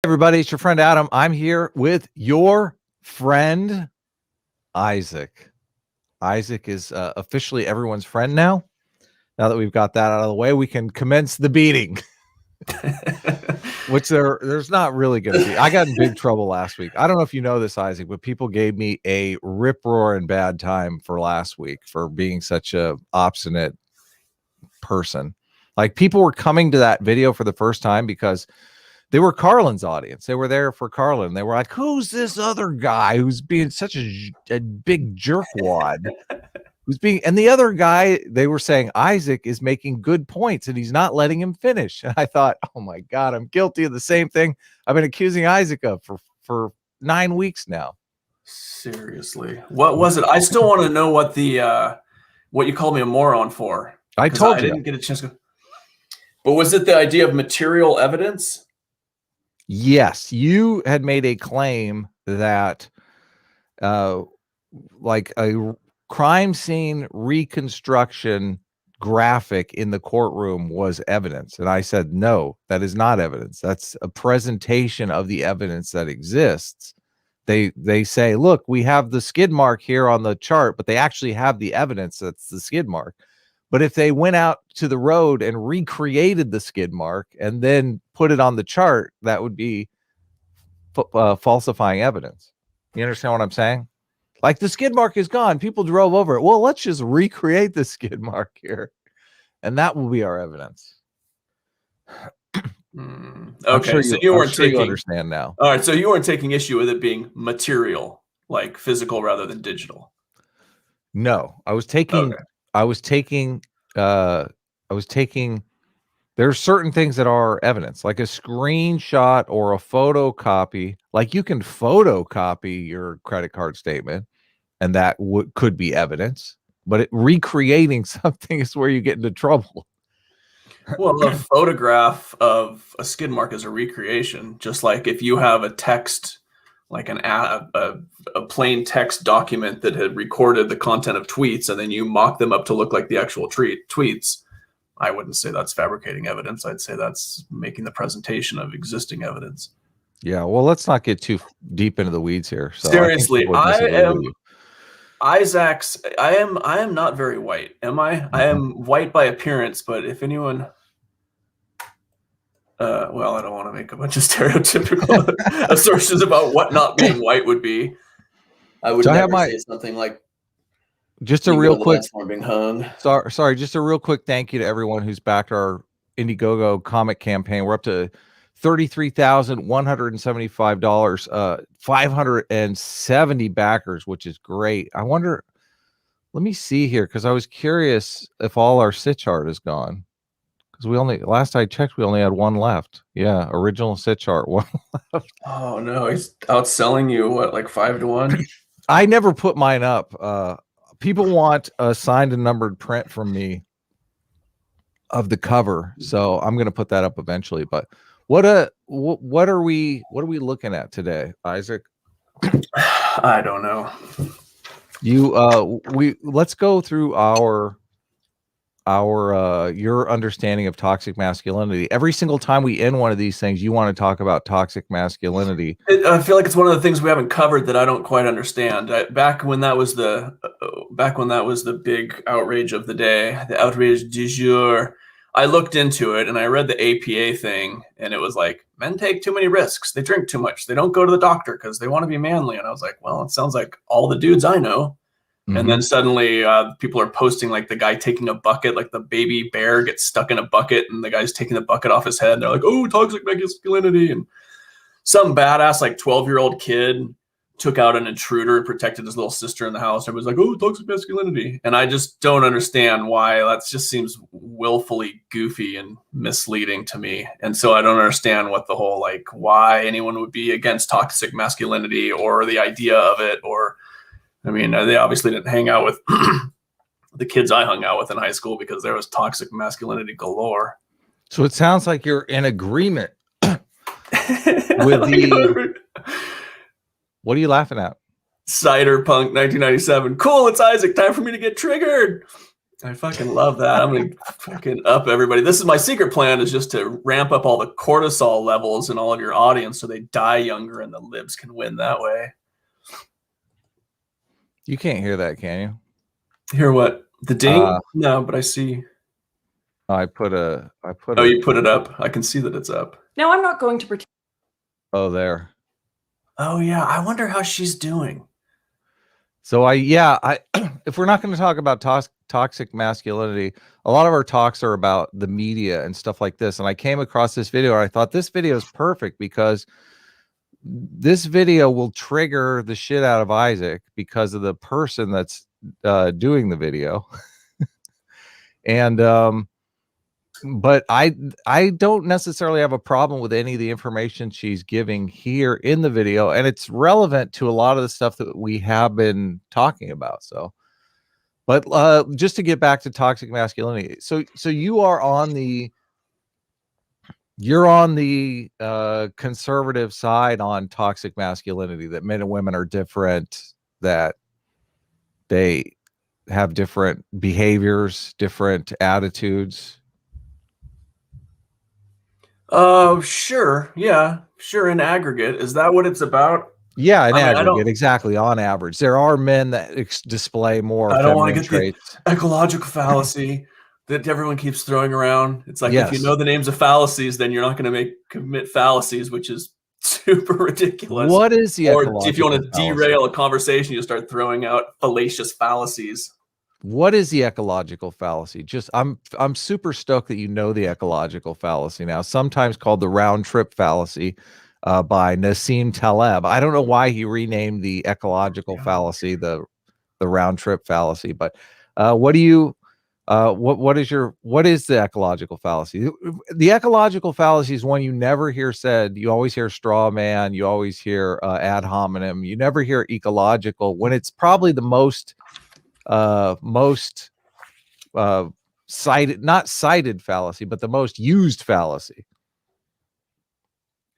Everybody, it's your friend Adam. I'm here with your friend Isaac. Isaac is officially everyone's friend now. Now that we've got that out of the way, we can commence the beating. Which there's not really going to be. I got in big trouble last week. I don't know if you know this, Isaac, but people gave me a rip-roaring bad time for last week for being such a obstinate person. Like, people were coming to that video for the first time because they were Carlin's audience. They were there for Carlin. They were like, who's this other guy who's being such a big jerkwad? And the other guy, they were saying, Isaac is making good points and he's not letting him finish. And I thought, oh my God, I'm guilty of the same thing I've been accusing Isaac of for 9 weeks now. Seriously. What was it? I still want to know what you called me a moron for. I told you. I didn't get a chance to. But was it the idea of material evidence? Yes, you had made a claim that like a crime scene reconstruction graphic in the courtroom was evidence. And I said, no, that is not evidence. That's a presentation of the evidence that exists. They say, look, we have the skid mark here on the chart, but they actually have the evidence that's the skid mark. But if they went out to the road and recreated the skid mark and then put it on the chart, that would be falsifying evidence. You understand what I'm saying? Like, the skid mark is gone. People drove over it. Well, let's just recreate the skid mark here. And that will be our evidence. Okay, so you weren't taking. You understand now. All right, so you weren't taking issue with it being material, like physical rather than digital. No, I was taking. Okay. I was taking. There's certain things that are evidence, like a screenshot or a photocopy. Like, you can photocopy your credit card statement, and that could be evidence. But recreating something is where you get into trouble. Well, a photograph of a skid mark is a recreation, just like if you have a text, like a plain text document that had recorded the content of tweets, and then you mock them up to look like the actual tweets. I wouldn't say that's fabricating evidence. I'd say that's making the presentation of existing evidence. Yeah, well, let's not get too deep into the weeds here. So seriously, I am not very white, am I? I am white by appearance, but if anyone, well, I don't want to make a bunch of stereotypical assertions about what not being white would be. I would never say something like. Just a real quick. Being hung. Sorry. Just a real quick thank you to everyone who's backed our Indiegogo comic campaign. We're up to $33,175, 570 backers, which is great. I wonder. Let me see here, because I was curious if all our Sitch art is gone. Because last I checked, we only had one left. Yeah, original Sitch art, one left. Oh no, he's outselling you. What, like 5 to 1? I never put mine up. People want a signed and numbered print from me of the cover, so I'm going to put that up eventually. But what are we looking at today, Isaac? I don't know. Let's go through your understanding of toxic masculinity. Every single time we end one of these things, you want to talk about toxic masculinity. I feel like it's one of the things we haven't covered that I don't quite understand. Back when that was the big outrage of the day, the outrage du jour, I looked into it and I read the APA thing, and it was like, men take too many risks. They drink too much. They don't go to the doctor because they want to be manly. And I was like, well, it sounds like all the dudes I know. And then suddenly people are posting like the guy taking a bucket, like the baby bear gets stuck in a bucket and the guy's taking the bucket off his head. And they're like, oh, toxic masculinity. And some badass like 12-year-old kid took out an intruder and protected his little sister in the house. Everybody's like, oh, toxic masculinity. And I just don't understand why. That just seems willfully goofy and misleading to me. And so I don't understand what the whole, like, why anyone would be against toxic masculinity or the idea of it, or I mean, they obviously didn't hang out with the kids I hung out with in high school because there was toxic masculinity galore. So it sounds like you're in agreement with the. What are you laughing at? Cyberpunk 1997. Cool, it's Isaac. Time for me to get triggered. I fucking love that. I'm gonna fucking up everybody. This is my secret plan, is just to ramp up all the cortisol levels in all of your audience so they die younger and the libs can win that way. You can't hear that, can you? Hear what? The ding? No, but I see. I put Oh, you put it up. I can see that it's up. Now I'm not going to pretend. Oh, there. Oh yeah, I wonder how she's doing. So if we're not going to talk about toxic masculinity, a lot of our talks are about the media and stuff like this. And I came across this video and I thought this video is perfect because this video will trigger the shit out of Isaac because of the person that's doing the video. And but I don't necessarily have a problem with any of the information she's giving here in the video, and it's relevant to a lot of the stuff that we have been talking about. So, but just to get back to toxic masculinity, so you're on the conservative side on toxic masculinity, that men and women are different, that they have different behaviors, different attitudes. Sure. Yeah, sure. In aggregate, is that what it's about? Yeah, in aggregate, exactly. On average, there are men that display more. I don't want to get traits. The ecological fallacy that everyone keeps throwing around. It's like, if you know the names of fallacies, then you're not going to commit fallacies, which is super ridiculous. What is the ecological Or if you want to fallacy? derail a conversation, you start throwing out fallacious fallacies. What is the ecological fallacy? Just I'm super stoked that you know the ecological fallacy now, sometimes called the round trip fallacy by Nassim Taleb. I don't know why he renamed the ecological fallacy the round trip fallacy, but what is the ecological fallacy? The ecological fallacy is one you never hear said. You always hear straw man, you always hear ad hominem, you never hear ecological, when it's probably the most not cited fallacy, but the most used fallacy.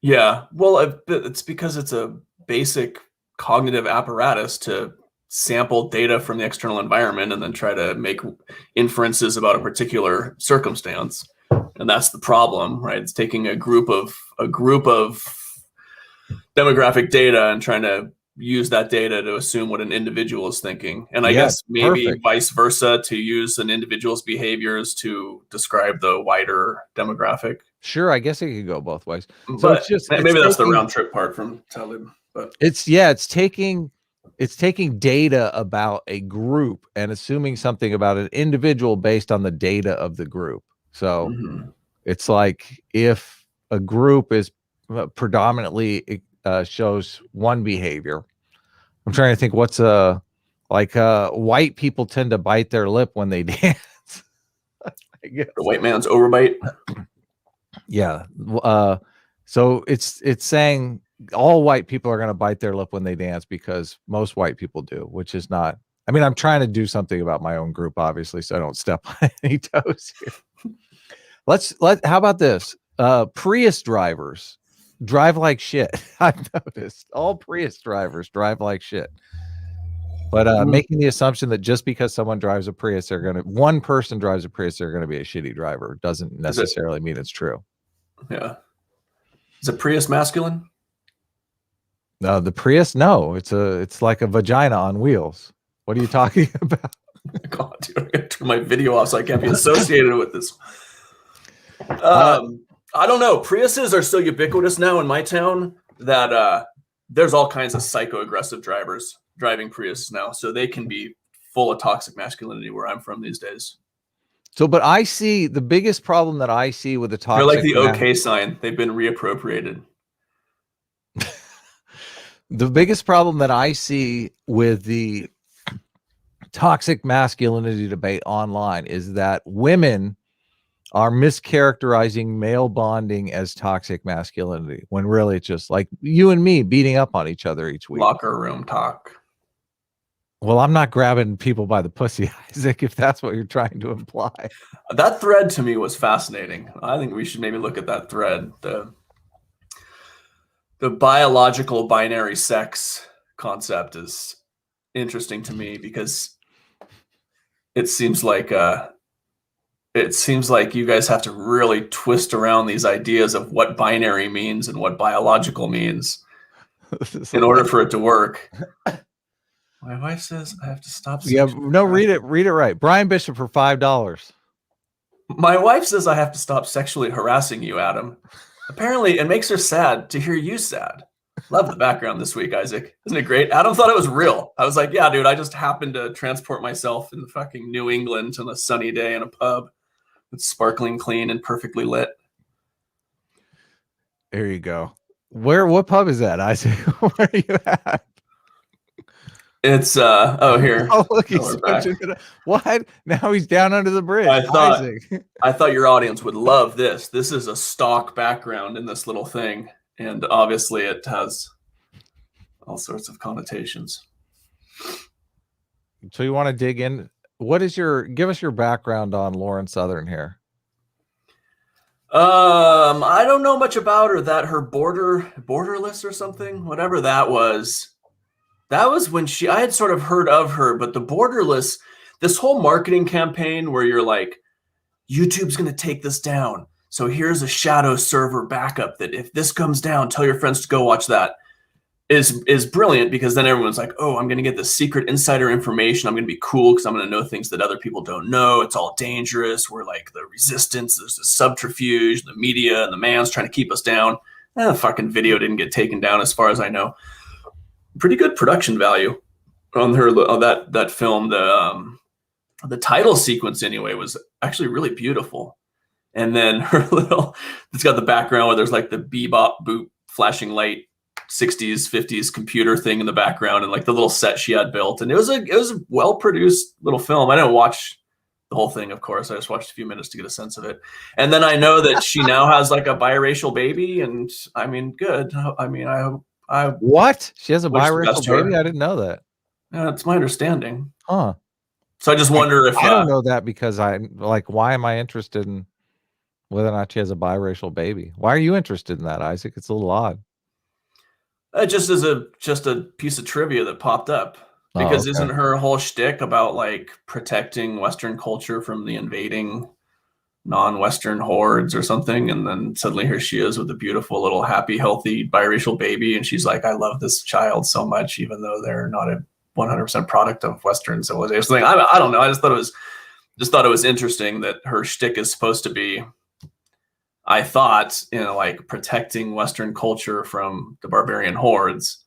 Yeah, well, it's because it's a basic cognitive apparatus to sample data from the external environment and then try to make inferences about a particular circumstance. And that's the problem, right? It's taking a group of demographic data and trying to use that data to assume what an individual is thinking. And I guess maybe vice versa, to use an individual's behaviors to describe the wider demographic. Sure, I guess it could go both ways. So But it's just maybe that's the round trip part from Taleb. But it's taking data about a group and assuming something about an individual based on the data of the group. So it's like, if a group is predominantly shows one behavior, I'm trying to think what's white people tend to bite their lip when they dance. I guess. The white man's overbite. Yeah. So it's saying all white people are going to bite their lip when they dance because most white people do, which is not. I mean, I'm trying to do something about my own group, obviously, so I don't step on any toes here. How about this? Prius drivers drive like shit. I've noticed all Prius drivers drive like shit. But making the assumption that just because someone drives a Prius, one person drives a Prius, they're going to be a shitty driver, doesn't necessarily mean it's true. Yeah. Is a Prius masculine? No, the Prius, no. It's like a vagina on wheels. What are you talking about? God, dude, I gotta turn my video off so I can't be associated with this. I don't know. Priuses are so ubiquitous now in my town that there's all kinds of psycho-aggressive drivers driving Prius now, so they can be full of toxic masculinity where I'm from these days. So, but I see the biggest problem that I see with the toxic. They're like the OK sign. They've been reappropriated. The biggest problem that I see with the toxic masculinity debate online is that women are mischaracterizing male bonding as toxic masculinity, when really it's just like you and me beating up on each other each week. Locker room talk. Well, I'm not grabbing people by the pussy, Isaac, if that's what you're trying to imply. That thread to me was fascinating. I think we should maybe look at that thread. The biological binary sex concept is interesting to me because it seems like you guys have to really twist around these ideas of what binary means and what biological means in order for it to work. My wife says I have to stop. Yeah, no, read it right. Brian Bishop for $5. My wife says I have to stop sexually harassing you, Adam. Apparently, it makes her sad to hear you sad. Love the background this week, Isaac. Isn't it great? Adam thought it was real. I was like, yeah, dude, I just happened to transport myself in fucking New England on a sunny day in a pub. It's sparkling clean and perfectly lit. There you go. What pub is that, Isaac? Where are you at? It's here. Oh, look, he's what? Now he's down under the bridge. I thought your audience would love this. This is a stock background in this little thing, and obviously it has all sorts of connotations. So you want to dig in? Give us your background on Lauren Southern here. I don't know much about her. That her borderless or something, whatever that was. That was when I had sort of heard of her, but the borderless, this whole marketing campaign where you're like, YouTube's going to take this down. So here's a shadow server backup that if this comes down, tell your friends to go watch that, is brilliant, because then everyone's like, oh, I'm going to get the secret insider information. I'm going to be cool because I'm going to know things that other people don't know. It's all dangerous. We're like the resistance. There's the subterfuge, the media, and the man's trying to keep us down. The fucking video didn't get taken down as far as I know. Pretty good production value on that film. The title sequence anyway was actually really beautiful, and then it's got the background where there's like the bebop boop flashing light 60s 50s computer thing in the background, and like the little set she had built, and it was a well produced little film. I didn't watch the whole thing, of course. I just watched a few minutes to get a sense of it, and then I know that she now has like a biracial baby, and I mean, good. I mean, what? She has a biracial baby? I didn't know that. Yeah, it's my understanding. Huh. So I just wonder if I don't know that, because why am I interested in whether or not she has a biracial baby? Why are you interested in that, Isaac? It's a little odd. Just as a piece of trivia that popped up, because isn't her whole shtick about like protecting Western culture from the invading non-Western hordes or something? And then suddenly here she is with a beautiful little happy, healthy biracial baby, and she's like, I love this child so much, even though they're not a 100% product of Western civilization. I don't know. I just thought it was interesting that her shtick is supposed to be, I thought, like protecting Western culture from the barbarian hordes,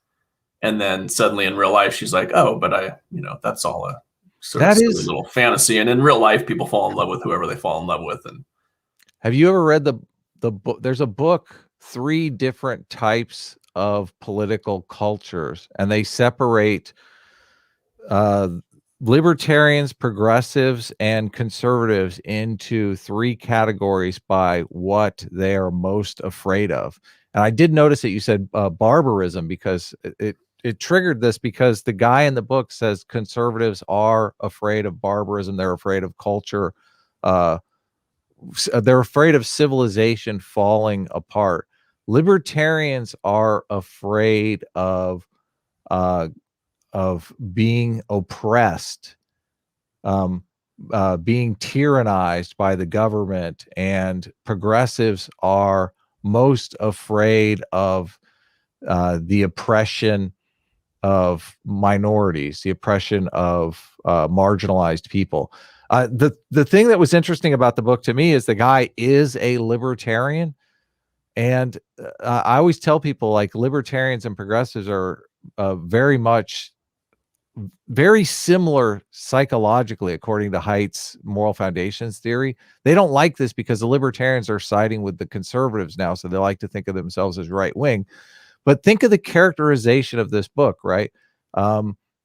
and then suddenly in real life she's like, oh, but that's all a sort of little fantasy, and in real life people fall in love with whoever they fall in love with. And have you ever read the book? There's a book, 3 different types of political cultures, and they separate libertarians, progressives, and conservatives into 3 categories by what they are most afraid of. And I did notice that you said barbarism, because it triggered this, because the guy in the book says conservatives are afraid of barbarism. They're afraid of culture. They're afraid of civilization falling apart. Libertarians are afraid of being oppressed, being tyrannized by the government, and progressives are most afraid of the oppression of minorities, the oppression of marginalized people. The thing that was interesting about the book to me is the guy is a libertarian, and I always tell people, like, libertarians and progressives are very similar psychologically, according to Haidt's moral foundations theory. They don't like this because the libertarians are siding with the conservatives now, so they like to think of themselves as right wing. But think of the characterization of this book, right?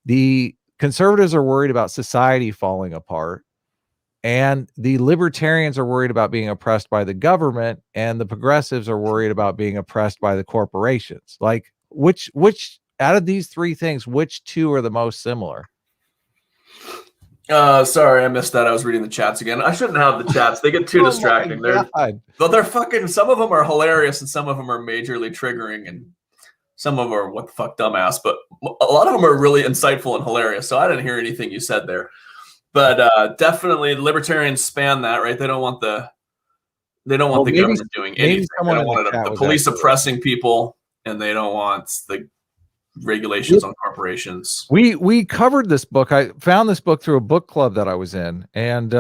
The conservatives are worried about society falling apart, and the libertarians are worried about being oppressed by the government, and the progressives are worried about being oppressed by the corporations. Like, which out of these 3 things, which 2 are the most similar? Sorry, I missed that. I was reading the chats again. I shouldn't have the chats. They get too distracting. They're fucking, some of them are hilarious and some of them are majorly triggering, and some of them are what the fuck dumbass, but a lot of them are really insightful and hilarious. So I didn't hear anything you said there. But definitely libertarians span that, right? They don't want the government doing anything. They don't want the police oppressing people, and they don't want the regulations on corporations. We covered this book. I found this book through a book club that I was in, and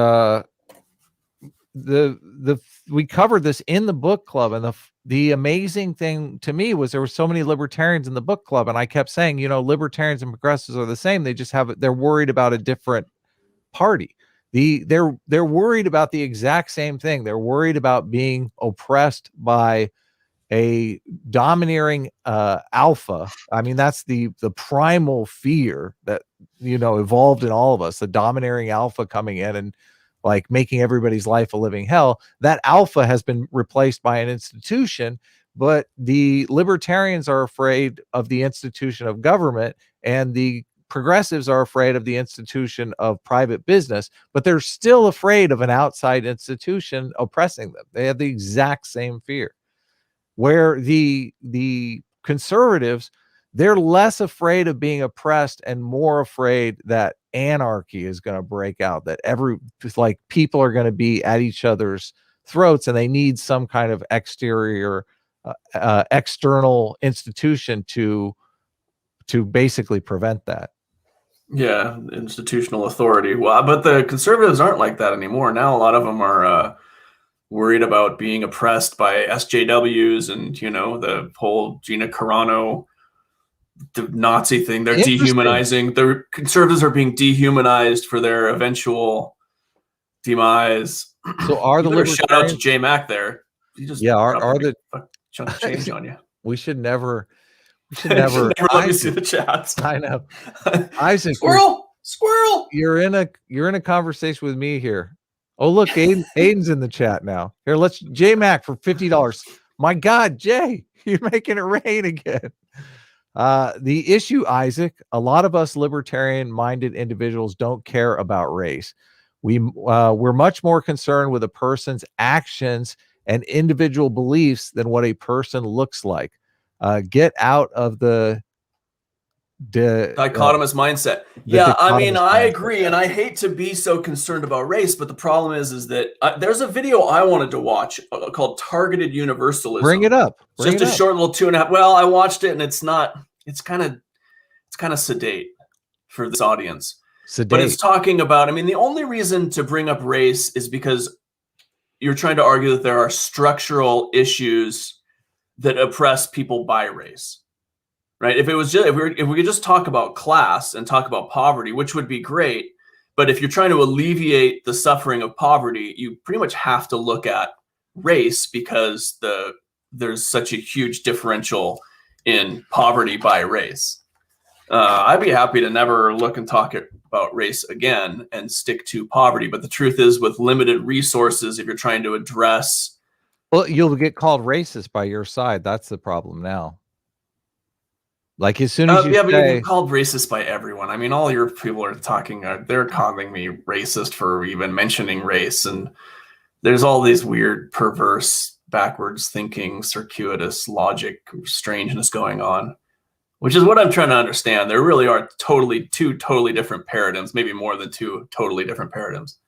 we covered this in the book club. And the amazing thing to me was there were so many libertarians in the book club, and I kept saying, libertarians and progressives are the same. They just they're worried about a different party. They're worried about the exact same thing. They're worried about being oppressed by a domineering alpha. I mean, that's the primal fear that evolved in all of us, the domineering alpha coming in and like making everybody's life a living hell. That alpha has been replaced by an institution, but the libertarians are afraid of the institution of government, and the progressives are afraid of the institution of private business, but they're still afraid of an outside institution oppressing them. They have the exact same fear. Where the conservatives, they're less afraid of being oppressed and more afraid that anarchy is going to break out, that people are going to be at each other's throats, and they need some kind of external institution to basically prevent that. Yeah, institutional authority. Well, but the conservatives aren't like that anymore. Now a lot of them are worried about being oppressed by SJWs and, the whole Gina Carano, the Nazi thing. They're dehumanizing. The conservatives are being dehumanized for their eventual demise. So are the libertarians... Shout out to J Mac there. He just are the chunk of change on you. We should never let me see the chats. I know. Isaac, squirrel. You're in a conversation with me here. Oh, look, Aiden's in the chat now. Here, let's J Mac for $50. My God, Jay, you're making it rain again. The issue, Isaac, a lot of us libertarian-minded individuals don't care about race. We're much more concerned with a person's actions and individual beliefs than what a person looks like. Get out of the dichotomous mindset. Yeah, I mean, I agree, and I hate to be so concerned about race, but the problem is that there's a video I wanted to watch called "Targeted Universalism." Bring it up. Just a short little 2.5. Well, I watched it, and it's kind of sedate for this audience. But it's talking about. I mean, the only reason to bring up race is because you're trying to argue that there are structural issues that oppress people by race. Right. If we could just talk about class and talk about poverty, which would be great. But if you're trying to alleviate the suffering of poverty, you pretty much have to look at race, because there's such a huge differential in poverty by race. I'd be happy to never look and talk about race again and stick to poverty. But the truth is, with limited resources, if you're trying to address. Well, you'll get called racist by your side. That's the problem now. Like as soon as you but you're called racist by everyone. I mean, all your people are talking. They're calling me racist for even mentioning race, and there's all these weird, perverse, backwards thinking, circuitous logic, strangeness going on, which is what I'm trying to understand. There really are two totally different paradigms, maybe more than two totally different paradigms.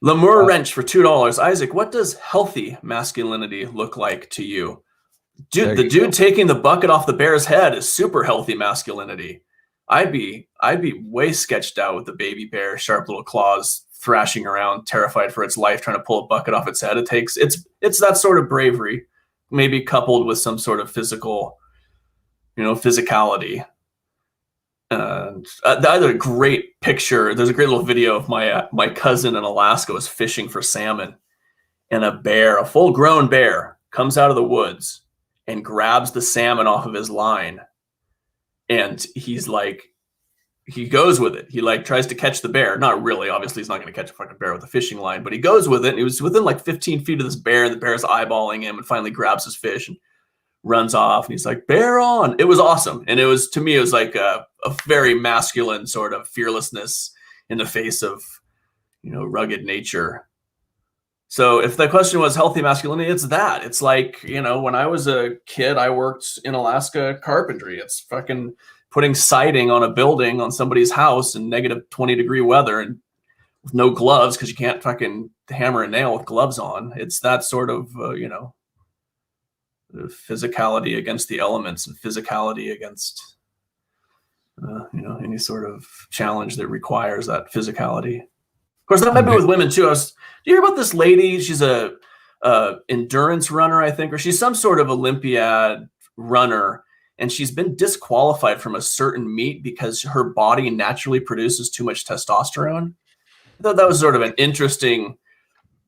Lemur Wrench for $2. Isaac, what does healthy masculinity look like to you? Dude, the dude taking the bucket off the bear's head is super healthy masculinity. I'd be way sketched out with the baby bear, sharp little claws, thrashing around, terrified for its life, trying to pull a bucket off its head. It's that sort of bravery, maybe coupled with some sort of physical, physicality. Another great picture. There's a great little video of my cousin in Alaska was fishing for salmon, and a full-grown bear, comes out of the woods and grabs the salmon off of his line, and he goes with it. He tries to catch the bear. Not really, obviously he's not going to catch a fucking bear with a fishing line, but he goes with it. And he was within 15 feet of this bear, and the bear's eyeballing him, and finally grabs his fish and runs off. And he's like, "Bear on!" It was awesome, and to me it was like a very masculine sort of fearlessness in the face of rugged nature. So if the question was healthy masculinity, it's that. It's like, when I was a kid, I worked in Alaska carpentry. It's fucking putting siding on a building on somebody's house in -20-degree weather and with no gloves because you can't fucking hammer a nail with gloves on. It's that sort of, physicality against the elements and physicality against, any sort of challenge that requires that physicality. Of course, that might be with women too. Do you hear about this lady? She's a endurance runner, I think, or she's some sort of Olympiad runner, and she's been disqualified from a certain meet because her body naturally produces too much testosterone. I thought that was sort of an interesting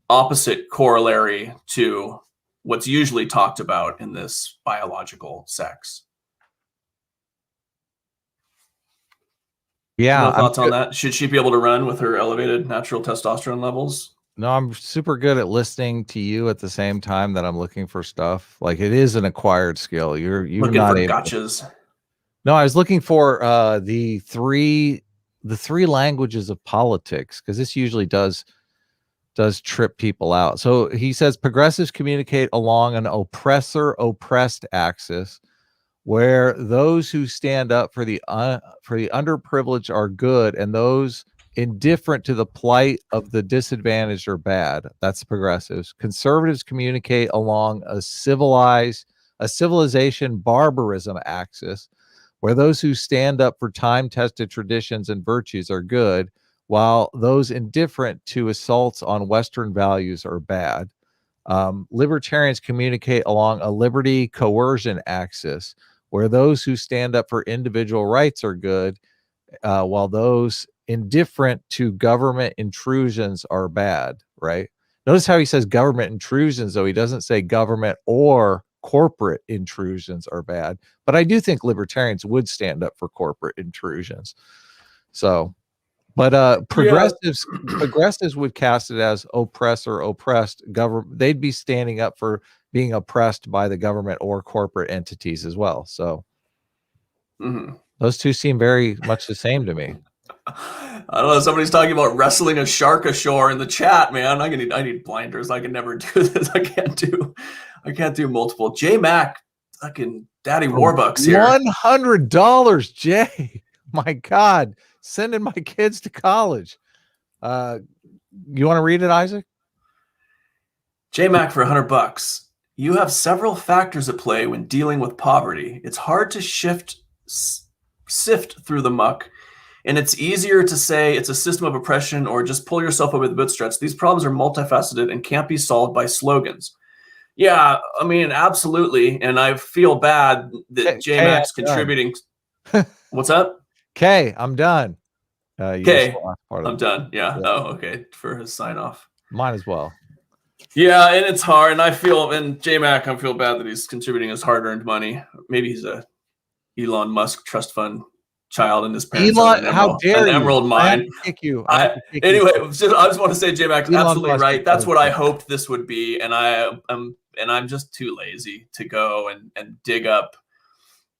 opposite corollary to what's usually talked about in this biological sex. Yeah. No thoughts on that? Should she be able to run with her elevated natural testosterone levels? No, I'm super good at listening to you at the same time that I'm looking for stuff. Like, it is an acquired skill. You're looking not for able gotchas. No, I was looking for the three languages of politics, because this usually does trip people out. So he says progressives communicate along an oppressor-oppressed axis, where those who stand up for the underprivileged are good, and those indifferent to the plight of the disadvantaged are bad. That's the progressives. Conservatives communicate along a civilization barbarism axis, where those who stand up for time-tested traditions and virtues are good, while those indifferent to assaults on Western values are bad. Libertarians communicate along a liberty coercion axis, where those who stand up for individual rights are good, while those indifferent to government intrusions are bad, right? Notice how he says government intrusions, though he doesn't say government or corporate intrusions are bad. But I do think libertarians would stand up for corporate intrusions. So, but progressives would cast it as oppressor, oppressed government. They'd be standing up for being oppressed by the government or corporate entities as well. So those two seem very much the same to me. I don't know. Somebody's talking about wrestling a shark ashore in the chat, man. I need blinders. I can never do this. I can't do multiple. J Mac, fucking Daddy Warbucks here. $100, Jay. My God, sending my kids to college. You want to read it, Isaac? J Mac for $100. You have several factors at play when dealing with poverty. It's hard to sift through the muck, and it's easier to say it's a system of oppression or just pull yourself up with the bootstraps. These problems are multifaceted and can't be solved by slogans. Yeah, I mean, absolutely. And I feel bad that J Mac's contributing. What's up? Okay, I'm done. Okay, I'm done. Yeah. Oh, okay. For his sign off. Might as well. Yeah, and it's hard. And I J Mac, I feel bad that he's contributing his hard-earned money. Maybe he's a Elon Musk trust fund child, and his parents how dare you? emerald mine. Anyway, I just want to say, J Mac, absolutely right. That's what I hoped this would be, and I'm just too lazy to go and dig up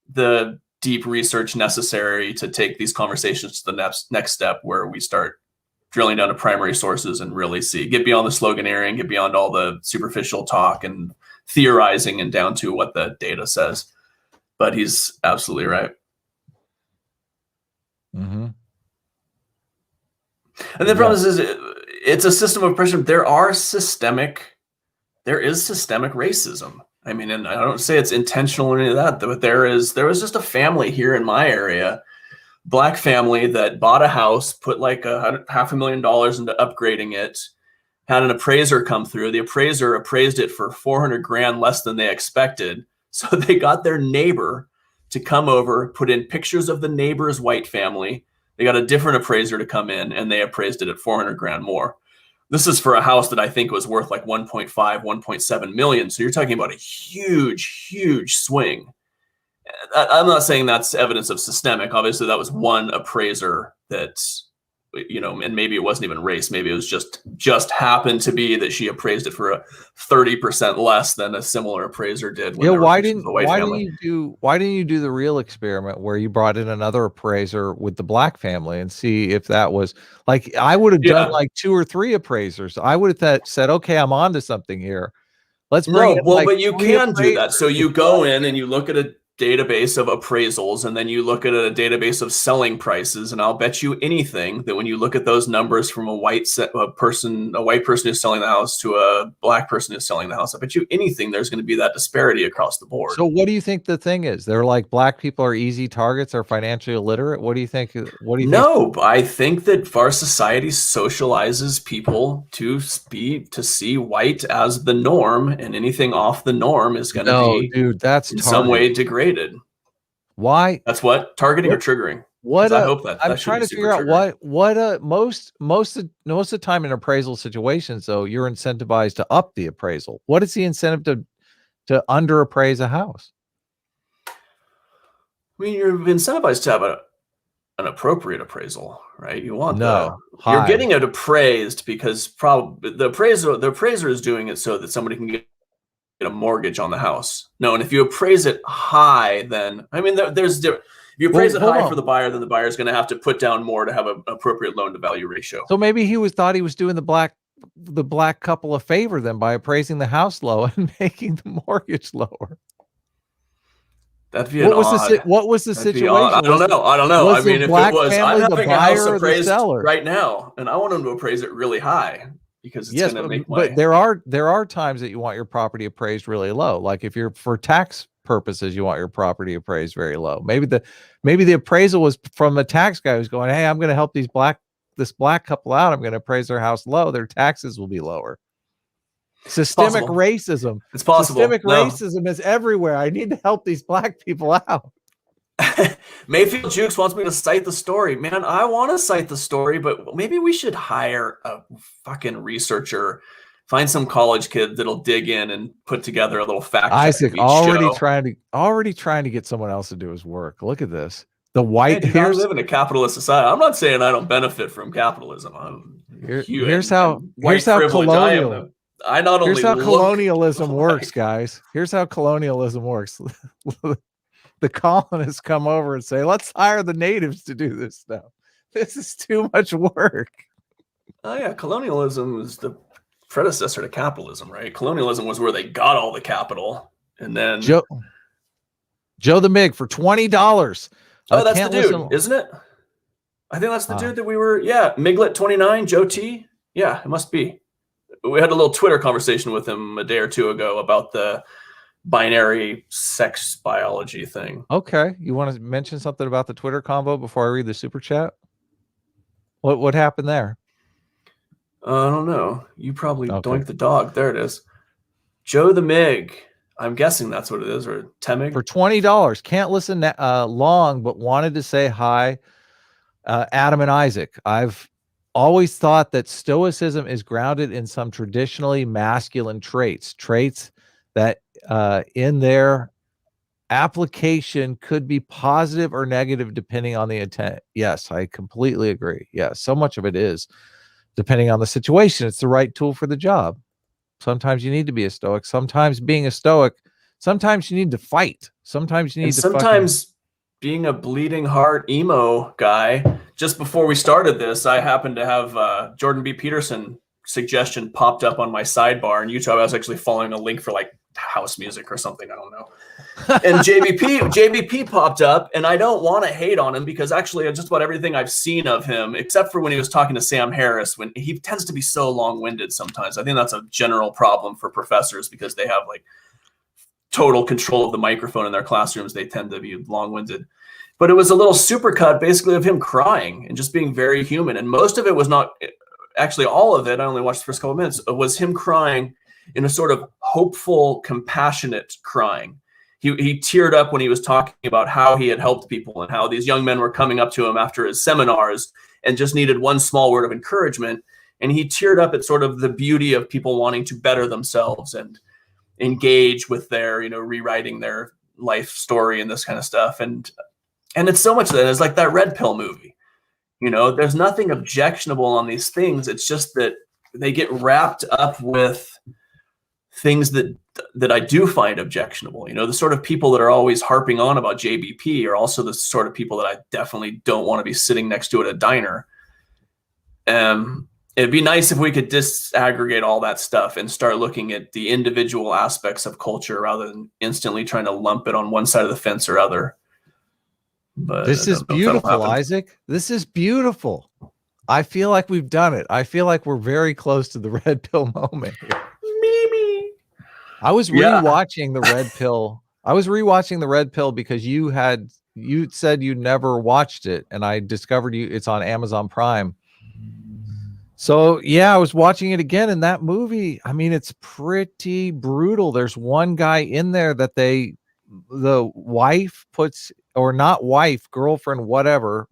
the deep research necessary to take these conversations to the next step, where we start drilling down to primary sources and really get beyond the sloganeering, get beyond all the superficial talk and theorizing, and down to what the data says. But he's absolutely right. And the problem is it's a system of oppression. There is systemic racism. I mean, and I don't say it's intentional or any of that, but there was just a family here in my area, Black family, that bought a house, put like $500,000 into upgrading it, had an appraiser come through. The appraiser appraised it for $400,000 less than they expected. So they got their neighbor to come over, put in pictures of the neighbor's white family. They got a different appraiser to come in, and they appraised it at $400,000 more. This is for a house that I think was worth like 1.5, 1.7 million. So you're talking about a huge, huge swing. I'm not saying that's evidence of systemic. Obviously, that was one appraiser that, and maybe it wasn't even race. Maybe it was just happened to be that she appraised it for a 30% less than a similar appraiser did. Why didn't you do the real experiment where you brought in another appraiser with the Black family and see if that was like, I would have done like 2 or 3 appraisers. I would have said, okay, I'm on to something here. Let's bring but you can do that. So you go in and you look at database of appraisals, and then you look at a database of selling prices, and I'll bet you anything that when you look at those numbers from a white person who's selling the house to a black person who's selling the house, I bet you anything there's going to be that disparity across the board. So what do you think the thing is? They're like, black people are easy targets, are financially illiterate. What do you think? What do you think? No, I think that our society socializes people to see white as the norm, and anything off the norm is going to be, dude, that's in some way degraded. Why? That's what targeting or triggering. What I hope that I'm trying to figure out most of the time in appraisal situations, though, you're incentivized to up the appraisal. What is the incentive to underappraise a house? I mean, you're incentivized to have an appropriate appraisal, right? You want you're getting it appraised because probably the appraiser is doing it so that somebody can get a mortgage on the house. No, and if you appraise it high, then I mean, there's different. If you appraise it high for the buyer, then the buyer is going to have to put down more to have an appropriate loan to value ratio. So maybe he thought he was doing the black couple a favor then by appraising the house low and making the mortgage lower. That'd be what was the situation? I don't know. I mean, if it was, I'm having a house appraised right now, and I want them to appraise it really high because it's going to make money. But there are times that you want your property appraised really low. Like if you're for tax purposes, you want your property appraised very low. Maybe the appraisal was from a tax guy who's going, hey, I'm going to help this black couple out. I'm going to appraise their house low. Their taxes will be lower. Systemic racism. It's possible. Systemic racism is everywhere. I need to help these black people out. Mayfield Jukes wants me to cite the story. Man, I want to cite the story, but maybe we should hire a fucking researcher, find some college kid that'll dig in and put together a little fact check. Isaac already trying to get someone else to do his work. Look at this. The white I live in a capitalist society. I'm not saying I don't benefit from capitalism. Here's how colonial. Here's how colonialism works, guys. Here's how colonialism works. The colonists come over and say, let's hire the natives to do this stuff. This is too much work. Oh, yeah. Colonialism is the predecessor to capitalism, right? Colonialism was where they got all the capital. And then Joe the Mig for $20. Oh, that's the dude, isn't it? I think that's the dude that we were. Yeah. Miglet29, Joe T. Yeah, it must be. We had a little Twitter conversation with him a day or two ago about the binary sex biology thing. Okay. You want to mention something about the Twitter convo before I read the super chat? What happened there? I don't know. You probably doinked the dog. There it is. Joe the Mig. I'm guessing that's what it is, or Temig. For $20. Can't listen long, but wanted to say hi, Adam and Isaac. I've always thought that stoicism is grounded in some traditionally masculine traits that in their application could be positive or negative depending on the intent. Yes, I completely agree. Yes, so much of it is depending on the situation. It's the right tool for the job. Sometimes you need to be a stoic. Sometimes being a stoic, sometimes you need to fight. Sometimes you need being a bleeding heart emo guy. Just before we started this, I happened to have Jordan B. Peterson suggestion popped up on my sidebar in YouTube. I was actually following a link for like house music or something. I don't know. And JBP popped up, and I don't want to hate on him because actually just about everything I've seen of him, except for when he was talking to Sam Harris, when he tends to be so long-winded sometimes. I think that's a general problem for professors because they have like total control of the microphone in their classrooms. They tend to be long-winded. But it was a little supercut basically of him crying and just being very human. And most of it was not, actually all of it, I only watched the first couple of minutes, was him crying in a sort of hopeful, compassionate crying. He teared up when he was talking about how he had helped people and how these young men were coming up to him after his seminars and just needed one small word of encouragement. And he teared up at sort of the beauty of people wanting to better themselves and engage with their, rewriting their life story and this kind of stuff. And it's so much of that. It's like that Red Pill movie. There's nothing objectionable on these things. It's just that they get wrapped up with things that I do find objectionable. The sort of people that are always harping on about JBP are also the sort of people that I definitely don't want to be sitting next to at a diner. It'd be nice if we could disaggregate all that stuff and start looking at the individual aspects of culture rather than instantly trying to lump it on one side of the fence or other. But this is beautiful, Isaac. This is beautiful. I feel like we've done it. I feel like we're very close to the red pill moment. Mimi. I was rewatching the red pill. I was rewatching the red pill because you said you never watched it, and I discovered it's on Amazon Prime. So yeah, I was watching it again, and that movie, I mean, it's pretty brutal. There's one guy in there that the wife puts, or not wife, girlfriend, whatever,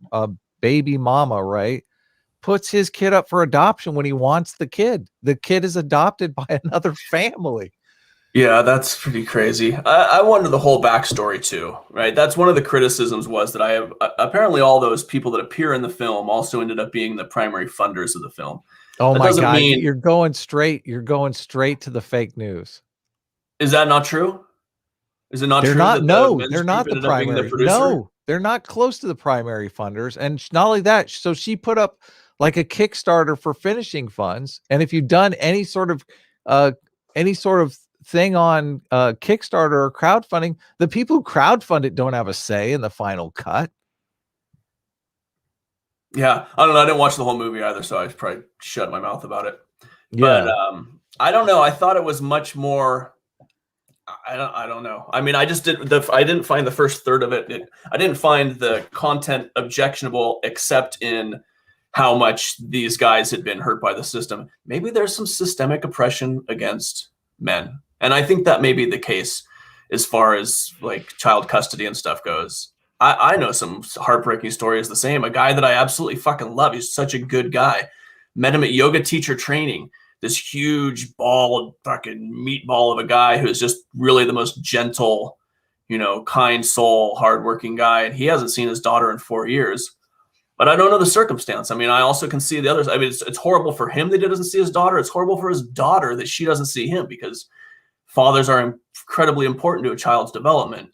baby mama, right? Puts his kid up for adoption when he wants the kid. The kid is adopted by another family. Yeah, that's pretty crazy. I wonder the whole backstory too, right? That's one of the criticisms, was that I have apparently all those people that appear in the film also ended up being the primary funders of the film. Oh my God, you're going straight to the fake news. Is that not true? Is it not true? No, they're not the primary. No, they're not close to the primary funders. And not only that, so she put up like a Kickstarter for finishing funds. And if you've done any sort of thing on Kickstarter or crowdfunding, the people who crowdfund it don't have a say in the final cut. Yeah, I don't know. I didn't watch the whole movie either, so I probably shut my mouth about it. Yeah. But I don't know. I thought it was much more. I don't know. I mean, I didn't find the first third of it. I didn't find the content objectionable, except in how much these guys had been hurt by the system. Maybe there's some systemic oppression against men, and I think that may be the case as far as like child custody and stuff goes. I know some heartbreaking stories the same. A guy that I absolutely fucking love. He's such a good guy. Met him at yoga teacher training. This huge ball, fucking meatball of a guy who's just really the most gentle, kind soul, hardworking guy. And he hasn't seen his daughter in 4 years. But I don't know the circumstance. I mean, I also can see the others. I mean, it's horrible for him that he doesn't see his daughter. It's horrible for his daughter that she doesn't see him, because fathers are incredibly important to a child's development.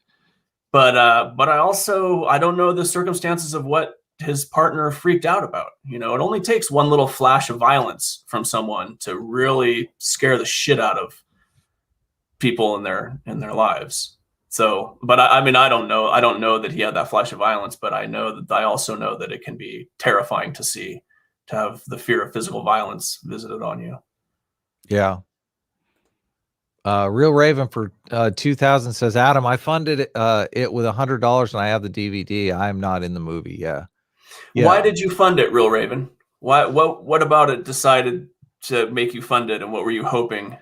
But I don't know the circumstances of what his partner freaked out about. It only takes one little flash of violence from someone to really scare the shit out of people in their lives. So, but I mean, I don't know that he had that flash of violence, but I also know that it can be terrifying to have the fear of physical violence visited on you. Yeah. Real Raven for 2000 says, Adam, I funded it with $100 and I have the DVD. I'm not in the movie. Yeah. Why did you fund it, Real Raven? What about it decided to make you fund it, and what were you hoping?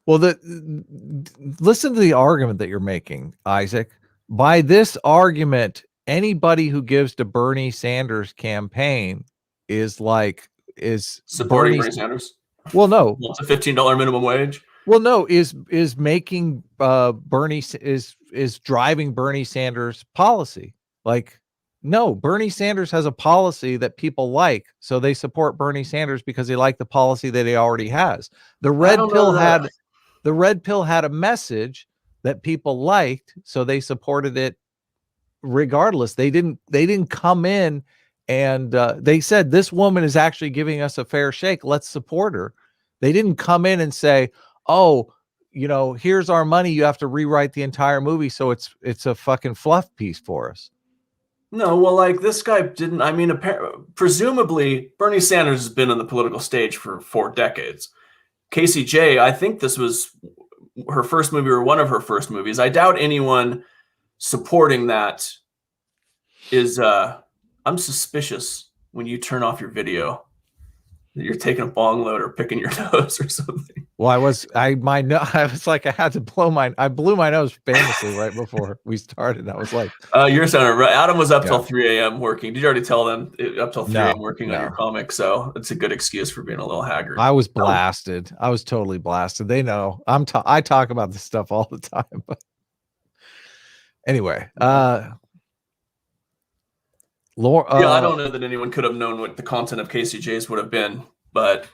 Well, listen to the argument that you're making, Isaac. By this argument, anybody who gives to Bernie Sanders' campaign is supporting Bernie Sanders. Well, no. What's a $15 minimum wage? Well, no, is making Bernie is driving Bernie Sanders' policy. Like, no, Bernie Sanders has a policy that people like, so they support Bernie Sanders because they like the policy that he already has. The red pill had a message that people liked, so they supported it regardless. They didn't come in and they said, this woman is actually giving us a fair shake, let's support her. They didn't come in and say, oh, here's our money, you have to rewrite the entire movie, so it's a fucking fluff piece for us. No, well, like, this guy didn't. I mean, presumably Bernie Sanders has been on the political stage for 4 decades. Casey J, I think this was her first movie, or one of her first movies. I doubt anyone supporting that is I'm suspicious when you turn off your video that you're taking a bong load or picking your nose or something. Well, I was like, I had to I blew my nose famously right before we started. I was like, you're sounding right. Adam was up till 3 a.m. working. Did you already tell them up till 3 a.m. working on your comic? So it's a good excuse for being a little haggard. I was blasted. I was totally blasted. They know I talk about this stuff all the time. But anyway, I don't know that anyone could have known what the content of KCJ's would have been, but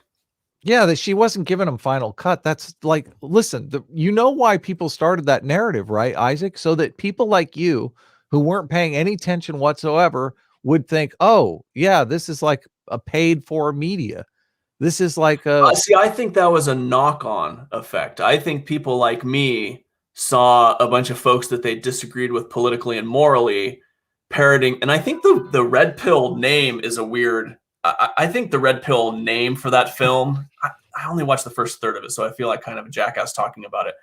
yeah, that she wasn't giving them final cut. That's like, listen, why people started that narrative, right, Isaac? So that people like you who weren't paying any attention whatsoever would think, oh yeah, this is like a paid for media. This is like a see, I think that was a knock-on effect. I think people like me saw a bunch of folks that they disagreed with politically and morally parroting, and I think the red pill name is a weird. I think the red pill name for that film. I only watched the first third of it, so I feel like kind of a jackass talking about it.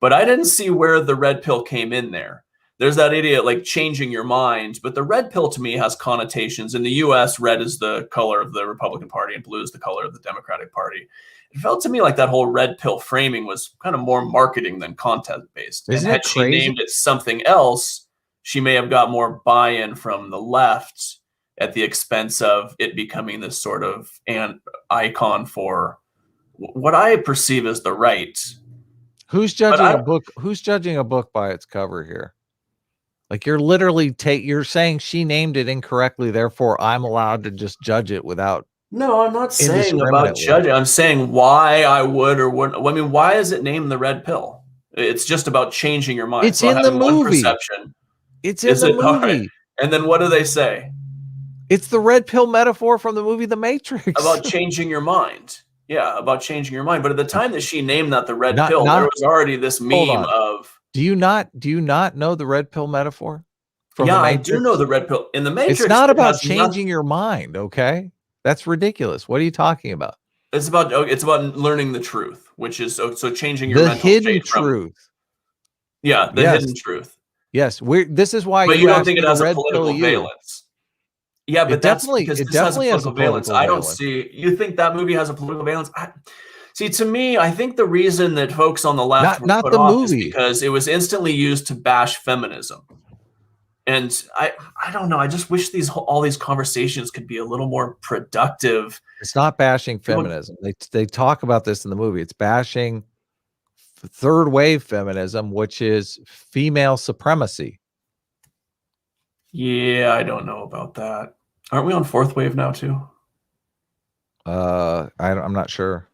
But I didn't see where the red pill came in there. There's that idiot like changing your mind, but the red pill to me has connotations. In the US, red is the color of the Republican Party and blue is the color of the Democratic Party. It felt to me like that whole red pill framing was kind of more marketing than content based. And had she named it something else, she may have got more buy-in from the left at the expense of it becoming this sort of an icon for what I perceive as the right. Who's judging a book? Who's judging a book by its cover here? Like you're literally you're saying she named it incorrectly, therefore I'm allowed to just judge it without. No, I'm not saying about judging. I'm saying why I would or wouldn't. I mean, why is it named the red pill? It's just about changing your mind. It's in the movie. It's in the movie. Right. And then what do they say? It's the red pill metaphor from the movie The Matrix. About changing your mind. Yeah, about changing your mind. But at the time that she named that the red pill, there was already this meme of. Do you not know the red pill metaphor? Yeah, I do know the red pill. In the Matrix, it's not about changing your mind, okay? That's ridiculous. What are you talking about? It's about learning the truth, which is so changing your mental hidden truth. Yeah, the hidden truth. Yes, this is why. But you don't think it has a political valence? Yeah, but that's because it definitely has a political valence. I don't see. You think that movie has a political valence? See, to me, I think the reason that folks on the left not the movie is because it was instantly used to bash feminism. And I don't know. I just wish all these conversations could be a little more productive. It's not bashing feminism. They talk about this in the movie. It's bashing third wave feminism, which is female supremacy. Yeah, I don't know about that. Aren't we on fourth wave now too? I'm not sure.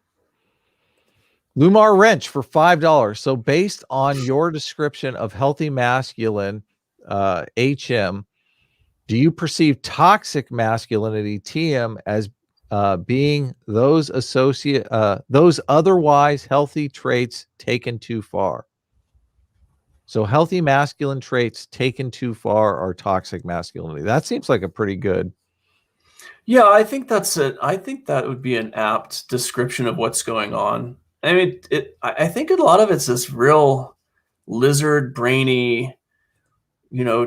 Lumar Wrench for $5. So based on your description of healthy masculine, HM, do you perceive toxic masculinity, TM, as being those otherwise healthy traits taken too far? So healthy masculine traits taken too far are toxic masculinity. That seems like a pretty good. Yeah, I think that's it. I think that would be an apt description of what's going on. I mean, I think a lot of it's this real lizard brainy,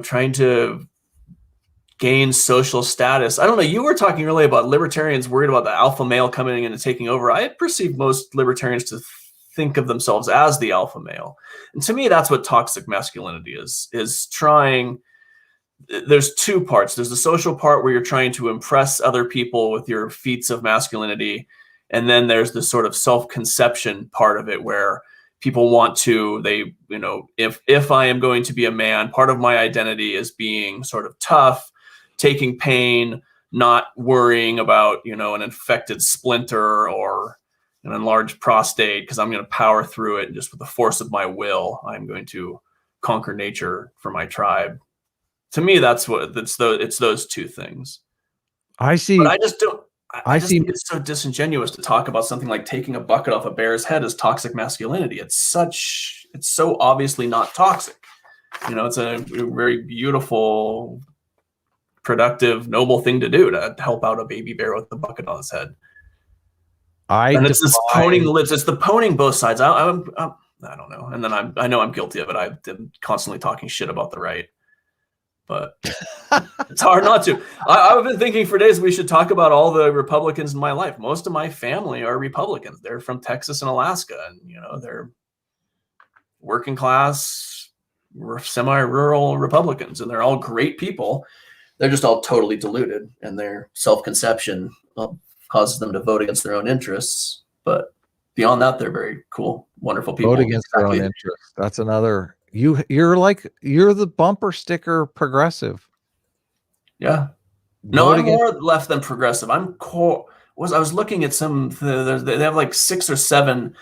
trying to gain social status. I don't know. You were talking earlier about libertarians worried about the alpha male coming in and taking over. I perceive most libertarians to think of themselves as the alpha male. And to me, that's what toxic masculinity is trying. There's two parts. There's the social part where you're trying to impress other people with your feats of masculinity. And then there's the sort of self-conception part of it where people want to, if I am going to be a man, part of my identity is being sort of tough, taking pain, not worrying about, an infected splinter or an enlarged prostate, because I'm going to power through it. And just with the force of my will, I'm going to conquer nature for my tribe. To me, it's those two things. I see. But I just don't. I think it's so disingenuous to talk about something like taking a bucket off a bear's head as toxic masculinity. It's so obviously not toxic. It's a very beautiful, productive, noble thing to do, to help out a baby bear with a bucket on his head. It's this poning the lips. It's the poning both sides. I don't know. And then I know I'm guilty of it. I'm constantly talking shit about the right. But it's hard not to. I've been thinking for days we should talk about all the Republicans in my life. Most of my family are Republicans. They're from Texas and Alaska, and they're working class, semi-rural Republicans, and they're all great people. They're just all totally deluded, and their self-conception causes them to vote against their own interests. But beyond that, they're very cool, wonderful people. Vote against their own interests. That's another. You're the bumper sticker progressive. Yeah. No, I'm more left than progressive. I'm core. I was looking at some. They have like 6 or 7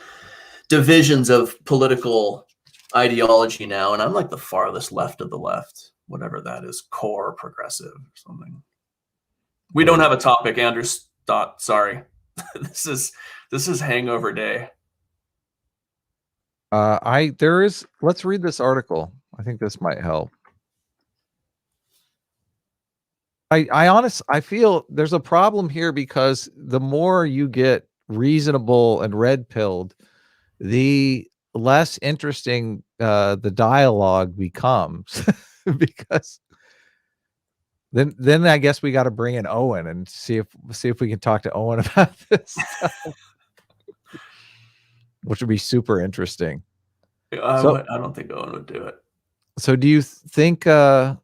divisions of political ideology now, and I'm like the farthest left of the left, whatever that is, core progressive or something. We don't have a topic, Anders. Sorry. this is hangover day. Let's read this article. I think this might help. I feel there's a problem here because the more you get reasonable and red-pilled, the less interesting the dialogue becomes. Because then I guess we got to bring in Owen and see if we can talk to Owen about this stuff, which would be super interesting. I don't think Owen would do it. So do you think so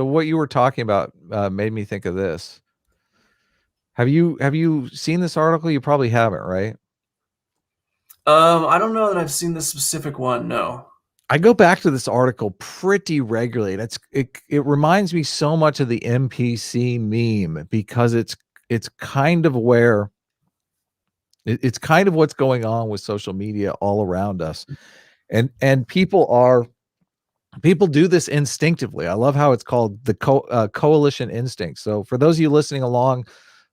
what you were talking about made me think of this. Have you seen this article? You probably haven't, right? I don't know that I've seen this specific one. No. I go back to this article pretty regularly. It reminds me so much of the NPC meme because it's kind of where it's kind of what's going on with social media all around us. And people do this instinctively. I love how it's called the Coalition Instincts. So for those of you listening along,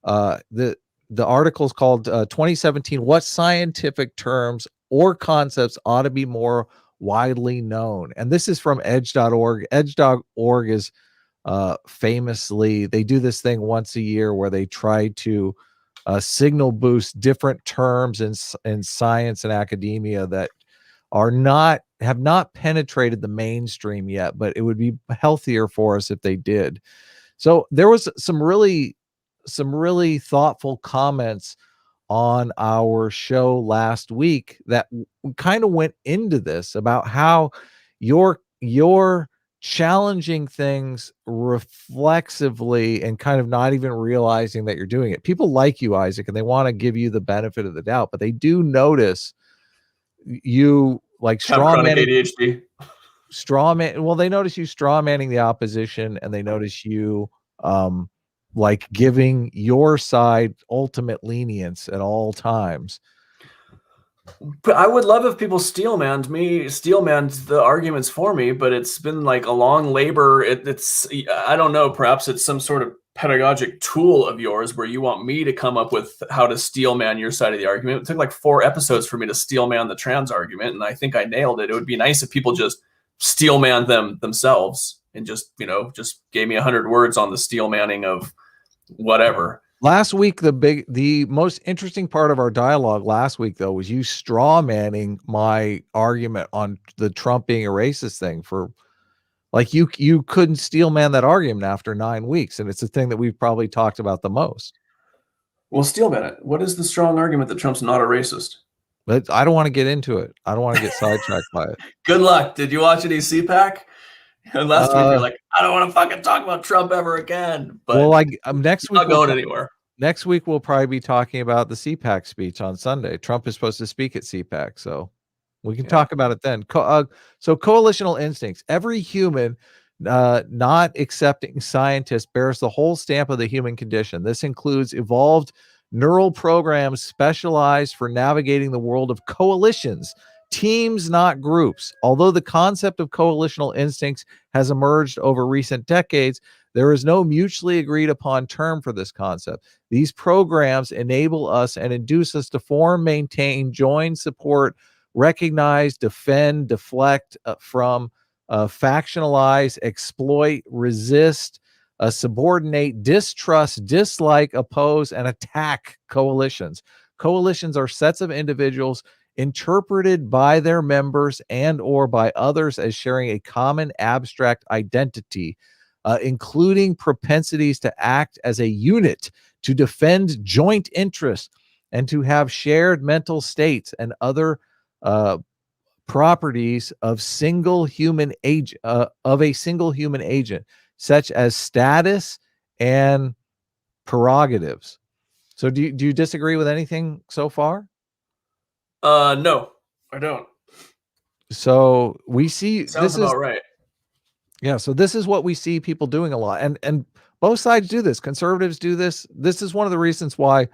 the article is called 2017, What Scientific Terms or Concepts Ought to Be More Widely Known. And this is from edge.org. Edge.org is famously, they do this thing once a year where they try to signal boost different terms in science and academia that have not penetrated the mainstream yet, but it would be healthier for us if they did. So there was some really thoughtful comments on our show last week that kind of went into this about how you're challenging things reflexively and kind of not even realizing that you're doing it. People like you, Isaac, and they want to give you the benefit of the doubt, but they do notice you like straw manning ADHD. Well, they notice you straw manning the opposition, and they notice you like giving your side ultimate lenience at all times. But I would love if people steelmanned the arguments for me, but it's been like a long labor. It's I don't know, perhaps it's some sort of pedagogic tool of yours where you want me to come up with how to steelman your side of the argument. It took like 4 episodes for me to steelman the trans argument, and I think I nailed it. It would be nice if people just steelman them themselves and just gave me 100 words on the steelmanning of whatever. Last week, the most interesting part of our dialogue last week, though, was you straw manning my argument on the Trump being a racist thing. For like you couldn't steelman that argument after 9 weeks, and it's the thing that we've probably talked about the most. Well, steelman it. What is the strong argument that Trump's not a racist? But I don't want to get into it. I don't want to get sidetracked by it. Good luck. Did you watch any CPAC? Last week you're like, I don't want to fucking talk about Trump ever again. But well, like next week, not going anywhere. Next week we'll probably be talking about the CPAC speech on Sunday. Trump is supposed to speak at CPAC, so we can talk about it then. So coalitional instincts. Every human, not accepting scientist, bears the whole stamp of the human condition. This includes evolved neural programs specialized for navigating the world of coalitions. Teams, not groups. Although the concept of coalitional instincts has emerged over recent decades, there is no mutually agreed upon term for this concept. These programs enable us and induce us to form, maintain, join, support, recognize, defend, deflect from, factionalize, exploit, resist, subordinate, distrust, dislike, oppose, and attack coalitions. Coalitions are sets of individuals interpreted by their members and or by others as sharing a common abstract identity, including propensities to act as a unit, to defend joint interests, and to have shared mental states and other properties of a single human agent, such as status and prerogatives. So do you disagree with anything so far? No, I don't. So we see Sounds about right. Yeah, so this is what we see people doing a lot, and both sides do this. Conservatives do this. This is one of the reasons why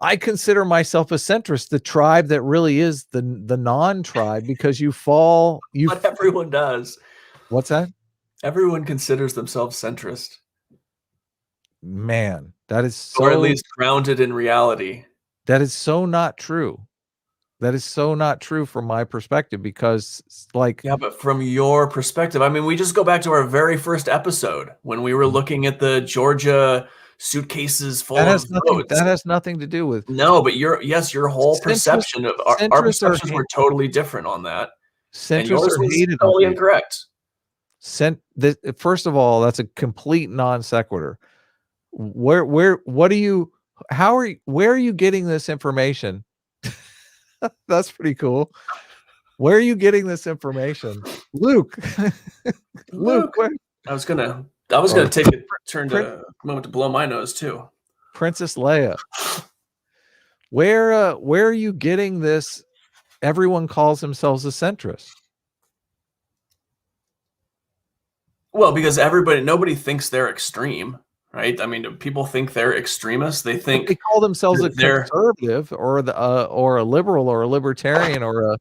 I consider myself a centrist, the tribe that really is the non-tribe, because But everyone does. What's that? Everyone considers themselves centrist. man, that is or at so, least grounded in reality. that is so not true. That is so not true from my perspective, because like, Yeah, but from your perspective, I mean, we just go back to our very first episode when we were looking at the Georgia suitcases full that of has nothing, votes. that has nothing to do with No, but your whole centrist. perception of our Centrists are perceptions were totally different on that, and centrists yours are was hated on totally people. incorrect. First of all, that's a complete non sequitur. Where what are you, where are you getting this information? That's pretty cool. Where are you getting this information, Luke? Luke, Luke, where, I was gonna or take a Prin- moment to blow my nose too. Princess Leia, where are you getting this? Everyone calls themselves a centrist. Well, because nobody thinks they're extreme, right? I mean, people think they're extremists. They But they think call themselves a that they're conservative, or the or a liberal, or a libertarian, or a,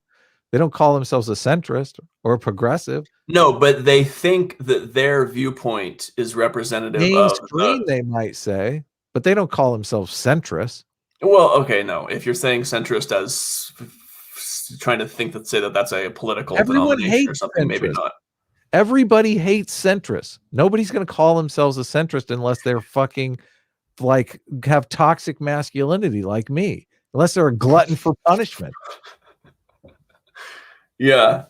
they don't call themselves a centrist or a progressive. no, but they think that their viewpoint is representative of Mainstream, they might say, but they don't call themselves centrist. well, okay, no. If you're saying centrist as trying to say that that's a political Everyone denomination or hates something, maybe centrists. not. Everybody hates centrists. Nobody's going to call themselves a centrist unless they're fucking like have toxic masculinity like me, unless they're a glutton for punishment. Yeah.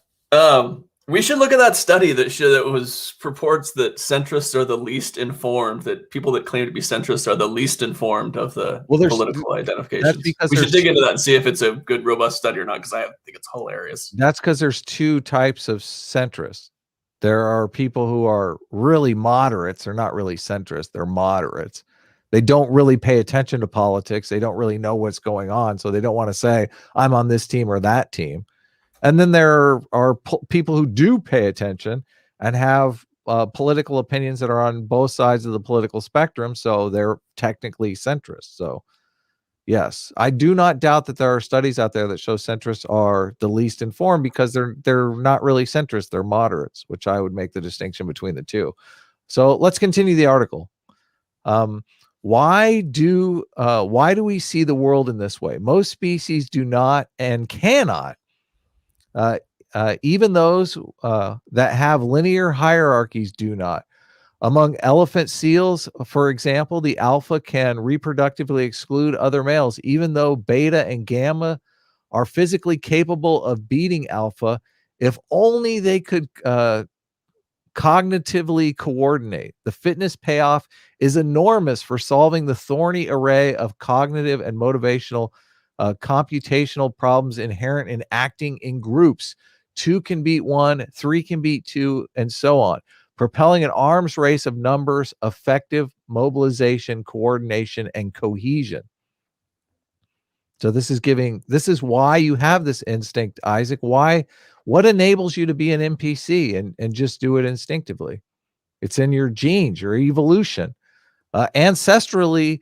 We should look at that study that purports that centrists are the least informed, that people that claim to be centrists are the least informed of the political That's identifications. because We should there's dig into that and see if it's a good, robust study or not, because I think it's hilarious. that's because there's two types of centrists. There are people who are really moderates. They're not really centrists. They're moderates. They don't really pay attention to politics. They don't really know what's going on. So they don't want to say, I'm on this team or that team. And then there are people who do pay attention and have political opinions that are on both sides of the political spectrum. So they're technically centrist. So yes, I do not doubt that there are studies out there that show centrists are the least informed, because they're not really centrists, they're moderates, which I would make the distinction between the two. So let's continue the article. Why do we see the world in this way? Most species do not and cannot. Even those that have linear hierarchies do not. Among elephant seals, for example, the alpha can reproductively exclude other males, even though beta and gamma are physically capable of beating alpha, if only they could cognitively coordinate. The fitness payoff is enormous for solving the thorny array of cognitive and motivational computational problems inherent in acting in groups. 2 can beat 1, 3 can beat 2, and so on, propelling an arms race of numbers, effective mobilization, coordination, and cohesion. So this is why you have this instinct, Isaac. What enables you to be an NPC and just do it instinctively? It's in your genes, your evolution. Ancestrally,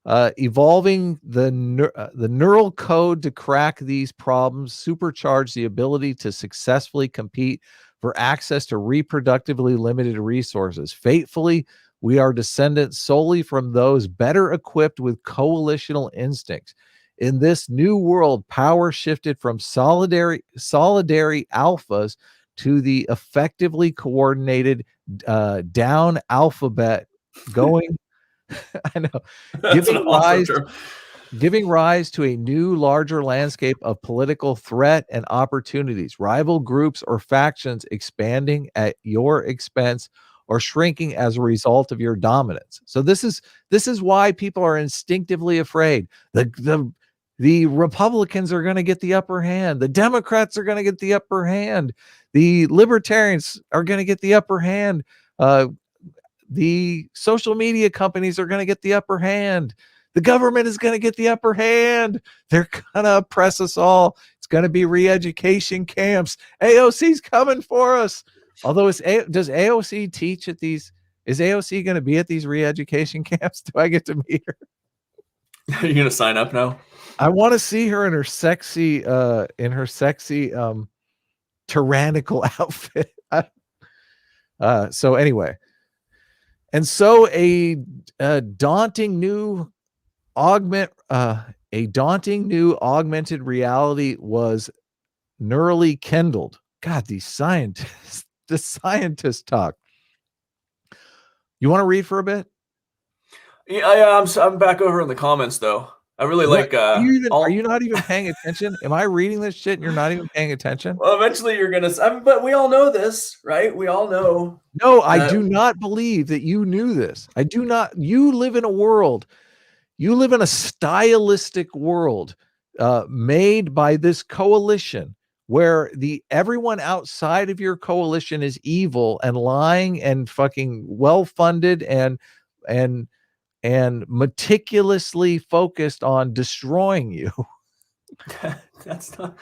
evolving the neural code to crack these problems supercharge the ability to successfully compete for access to reproductively limited resources. Fatefully, we are descendants solely from those better equipped with coalitional instincts. In this new world, power shifted from solidary alphas to the effectively coordinated down alphabet going. I know. That's an awesome term. Giving rise to a new, larger landscape of political threat and opportunities, rival groups or factions expanding at your expense or shrinking as a result of your dominance. So this is why people are instinctively afraid. The Republicans are going to get the upper hand. The Democrats are going to get the upper hand. The libertarians are going to get the upper hand. The social media companies are going to get the upper hand. The government is going to get the upper hand. They're going to oppress us all. It's going to be re-education camps. AOC's coming for us. Although does AOC teach at these? Is AOC going to be at these re-education camps? Do I get to meet her? Are you going to sign up now? I want to see her in her sexy tyrannical outfit. So anyway, And so a daunting new augmented reality was neurally kindled. God, these scientists, the scientists talk. You want to read for a bit? Yeah, I'm back over in the comments though. I really like. Are you not even paying attention? Am I reading this shit and you're not even paying attention? Well, eventually you're gonna. But we all know this, right? We all know. No, I do not believe that you knew this. I do not. You live in a world. You live in a stylistic world made by this coalition where everyone outside of your coalition is evil and lying and fucking well-funded and meticulously focused on destroying you. That's a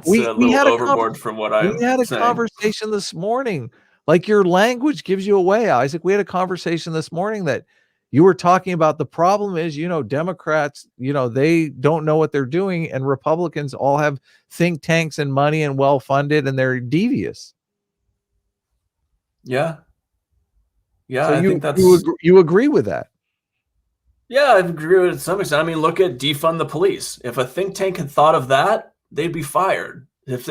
We had little overboard from what I'm We had a saying. conversation this morning. Like, your language gives you away, Isaac. We had a conversation this morning that you were talking about. The problem is, Democrats, they don't know what they're doing, and Republicans all have think tanks and money and well-funded, and they're devious. Yeah. Yeah, So I think that's you agree with that. Yeah, I agree with it to some extent. I mean, look at defund the police. If a think tank had thought of that, they'd be fired. If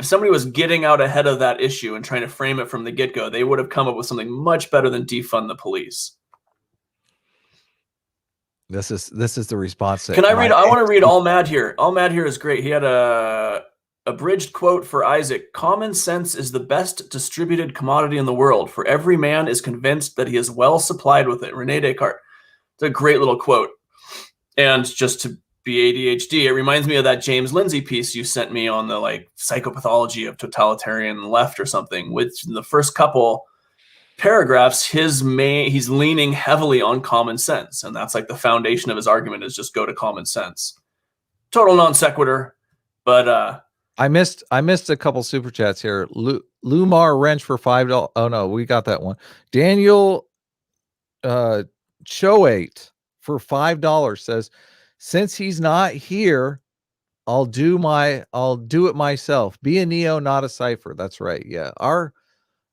somebody was getting out ahead of that issue and trying to frame it from the get-go, they would have come up with something much better than defund the police. This is the response. Can I read? I want to read All Mad here. All Mad here is great. He had a abridged quote for Isaac. Common sense is the best distributed commodity in the world, for every man is convinced that he is well supplied with it. Rene Descartes. It's a great little quote. And just to be ADHD, it reminds me of that James Lindsay piece you sent me on the psychopathology of totalitarian left or something. With the first couple paragraphs, he's leaning heavily on common sense, and that's like the foundation of his argument is just go to common sense. Total non sequitur, but I missed a couple super chats here. Lumar Wrench for $5. Oh no, we got that one. Daniel Choate for $5 says, since he's not here, I'll do it myself. Be a Neo, not a cipher. That's right. Yeah.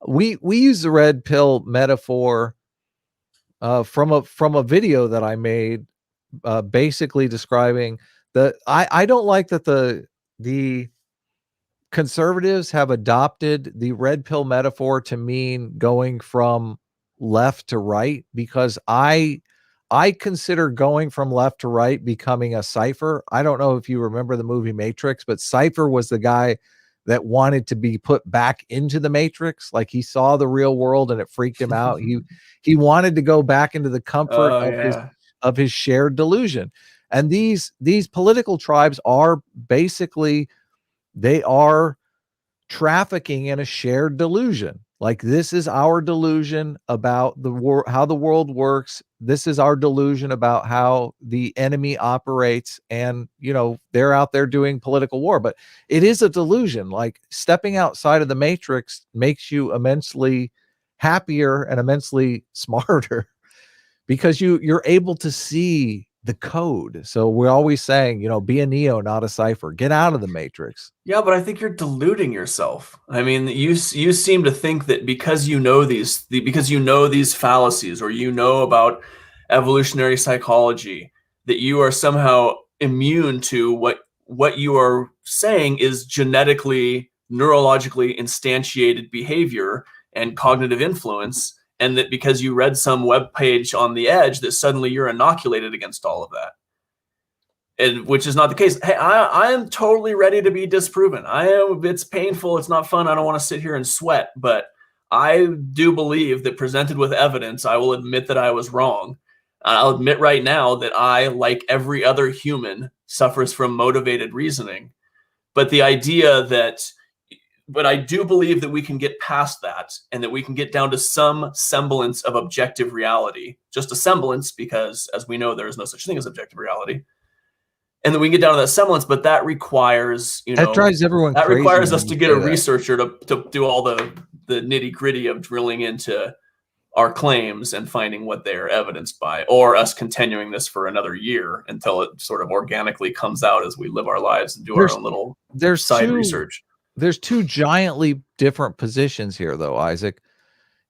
We use the red pill metaphor from a video that I made, basically describing that I don't like that the conservatives have adopted the red pill metaphor to mean going from left to right, because I consider going from left to right becoming a cipher. I don't know if you remember the movie Matrix, but Cypher was the guy that wanted to be put back into the Matrix. Like, he saw the real world and it freaked him out. He wanted to go back into the comfort of his shared delusion. And these political tribes are basically, they are trafficking in a shared delusion. Like, this is our delusion about how the world works. This is our delusion about how the enemy operates. And, they're out there doing political war, but it is a delusion. Like, stepping outside of the Matrix makes you immensely happier and immensely smarter because you're able to see the code. So we're always saying, be a Neo, not a cipher. Get out of the Matrix. Yeah, but I think you're deluding yourself. I mean, you seem to think that because you know these fallacies, or about evolutionary psychology, that you are somehow immune to what you are saying is genetically, neurologically instantiated behavior and cognitive influence. And that because you read some web page on the edge, that suddenly you're inoculated against all of that, and which is not the case. Hey, I am totally ready to be disproven. It's painful. It's not fun. I don't want to sit here and sweat, but I do believe that presented with evidence, I will admit that I was wrong. I'll admit right now that I, like every other human, suffers from motivated reasoning. But I do believe that we can get past that, and that we can get down to some semblance of objective reality. Just a semblance, because as we know, there is no such thing as objective reality. And then we can get down to that semblance, but that requires, that drives everyone crazy. That requires us to get a researcher to do all the nitty gritty of drilling into our claims and finding what they are evidenced by, or us continuing this for another year until it sort of organically comes out as we live our lives and do our own little side research. There's two giantly different positions here, though, Isaac.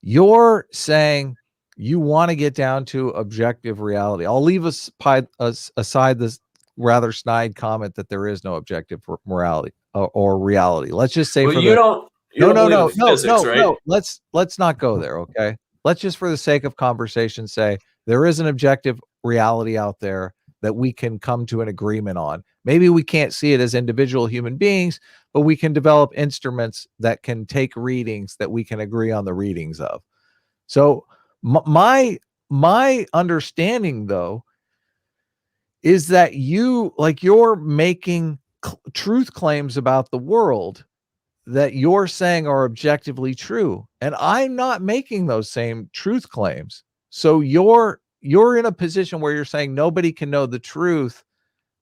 You're saying you want to get down to objective reality. I'll leave aside this rather snide comment that there is no objective morality or reality. Let's just say well, you don't believe in physics, right? no. Let's not go there. Okay. Let's just, for the sake of conversation, say there is an objective reality out there that we can come to an agreement on. Maybe we can't see it as individual human beings, but we can develop instruments that can take readings that we can agree on the readings of. So my understanding, though, is that you're making truth claims about the world that you're saying are objectively true, and I'm not making those same truth claims. So you're in a position where you're saying nobody can know the truth,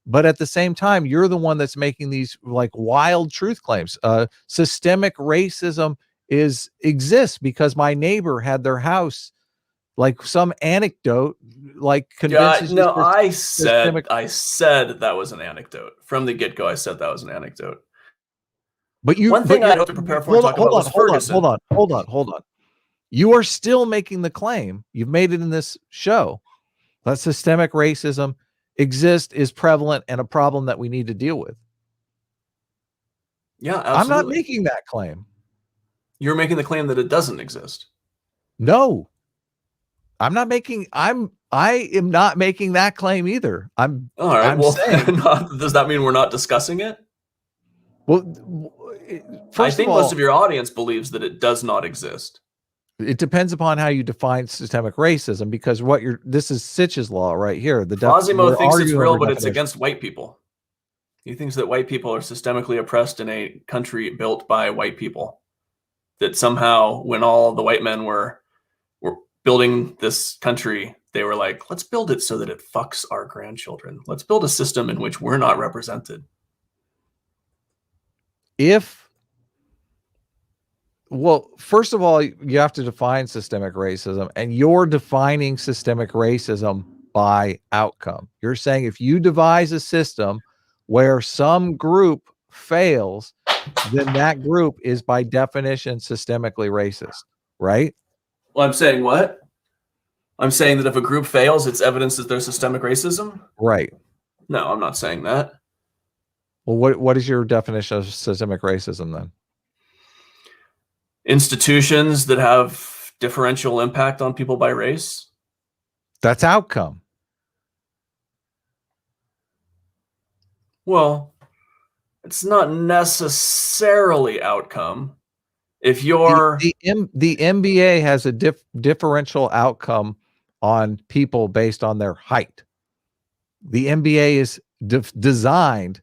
but at the same time you're the one that's making these like wild truth claims. Systemic racism exists because my neighbor had their house, like some anecdote, like convinces no, I systemic. said that was an anecdote from the get-go. I said that was an anecdote. But one thing I have to prepare for and talk about was Ferguson. Hold on. You are still making the claim. You've made it in this show that systemic racism exists, is prevalent, and a problem that we need to deal with. Yeah, absolutely. I'm not making that claim. You're making the claim that it doesn't exist. No, I'm not making. I am not making that claim either. I'm all right. I'm saying, does that mean we're not discussing it? Well, I think most of your audience believes that it does not exist. It depends upon how you define systemic racism, because this is Sitch's law right here. Cosimo thinks it's real, but it's against white people. He thinks that white people are systemically oppressed in a country built by white people. That somehow, when all the white men were building this country, they were like, let's build it so that it fucks our grandchildren. Let's build a system in which we're not represented. Well, first of all, you have to define systemic racism, and you're defining systemic racism by outcome. You're saying if you devise a system where some group fails, then that group is by definition systemically racist, right? Well, I'm saying what? I'm saying that if a group fails, it's evidence that there's systemic racism? Right. No, I'm not saying that. Well, what is your definition of systemic racism then? Institutions that have differential impact on people by race. That's outcome. Well, it's not necessarily outcome. If you're the NBA has a differential outcome on people based on their height. The NBA is designed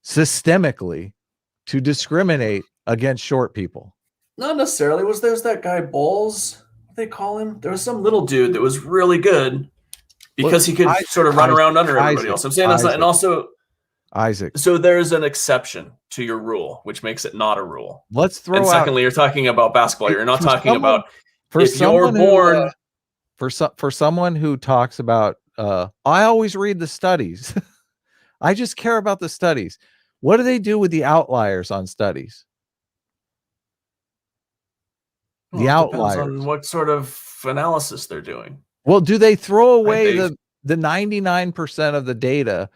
systemically to discriminate against short people. Not necessarily. There's that guy Bowles, what they call him? There was some little dude that was really good because he could sort of run around under everybody else. I'm saying that's not, and also Isaac. So there's an exception to your rule, which makes it not a rule. Let's throw and out. Secondly, you're talking about basketball. You're not talking about if you're born. For someone who talks about, I always read the studies. I just care about the studies. What do they do with the outliers on studies? The outliers. Depends on what sort of analysis they're doing. Well, do they throw away the 99% of the data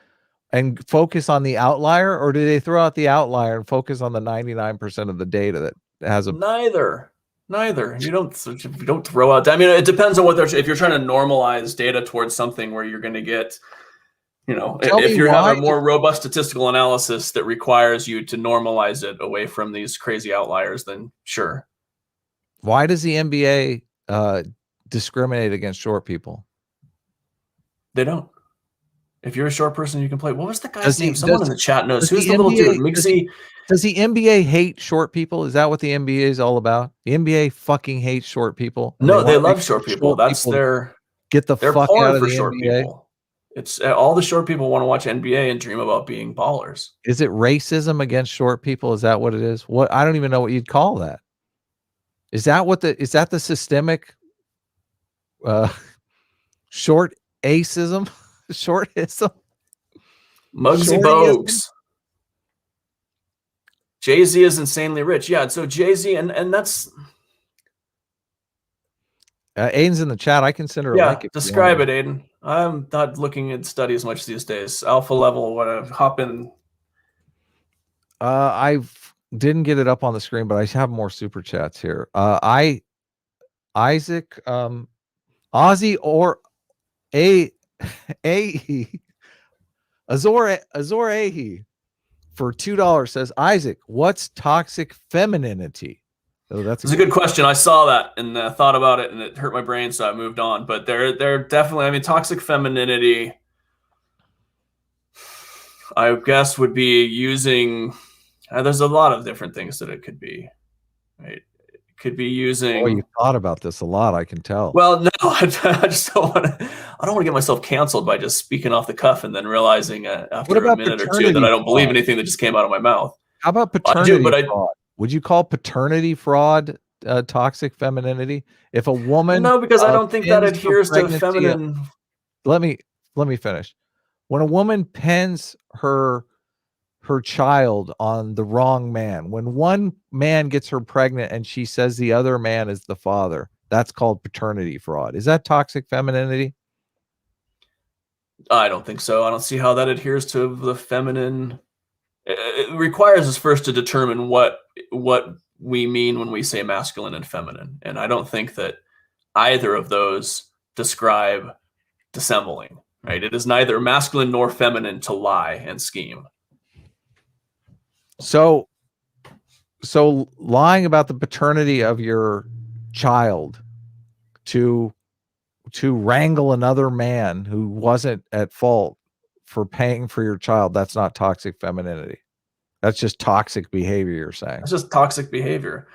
and focus on the outlier, or do they throw out the outlier and focus on the 99% of the data that has a neither? You don't throw out. I mean, it depends on what they're. If you're trying to normalize data towards something where you're going to get, if you have a more robust statistical analysis that requires you to normalize it away from these crazy outliers, then sure. Why does the NBA discriminate against short people? They don't. If you're a short person, you can play. What was the guy's name? Someone in the chat knows. Who's the little dude? Mixie. Does the NBA hate short people? Is that what the NBA is all about? The NBA fucking hates short people. No, they love short people. That's their get the fuck out of the short NBA. People. It's all the short people want to watch NBA and dream about being ballers. Is it racism against short people? Is that what it is? What I don't even know what you'd call that. Is that the systemic short acism? Shortism? Muggsy Bogues. Jay-Z is insanely rich. Yeah, so Jay-Z, and that's Aiden's in the chat. I can send her a link. Yeah, describe it, Aiden. I'm not looking at studies much these days. Alpha level, what I hop in. I didn't get it up on the screen, but I have more super chats here. Isaac, Ozzy or a Azor Ahi for $2 says, Isaac, what's toxic femininity? Oh, that's a good question. I saw that and thought about it, and it hurt my brain, so I moved on. But they're definitely, I mean, toxic femininity, I guess, would be using. There's a lot of different things that it could be. Right? It could be using. Oh, you thought about this a lot, I can tell. Well, no, I just don't want to. I don't want to get myself canceled by just speaking off the cuff and then realizing after a minute or two that I don't believe anything that just came out of my mouth. How about paternity fraud? Would you call paternity fraud toxic femininity? If a woman, no, because I don't think that adheres to feminine. Let me finish. When a woman pens her child on the wrong man, when one man gets her pregnant and she says the other man is the father, that's called paternity fraud. Is that toxic femininity? I don't think so. I don't see how that adheres to the feminine. It requires us first to determine what we mean when we say masculine and feminine. And I don't think that either of those describe dissembling, right? It is neither masculine nor feminine to lie and scheme. So lying about the paternity of your child to wrangle another man who wasn't at fault for paying for your child, that's not toxic femininity. That's just toxic behavior, you're saying. It's just toxic behavior.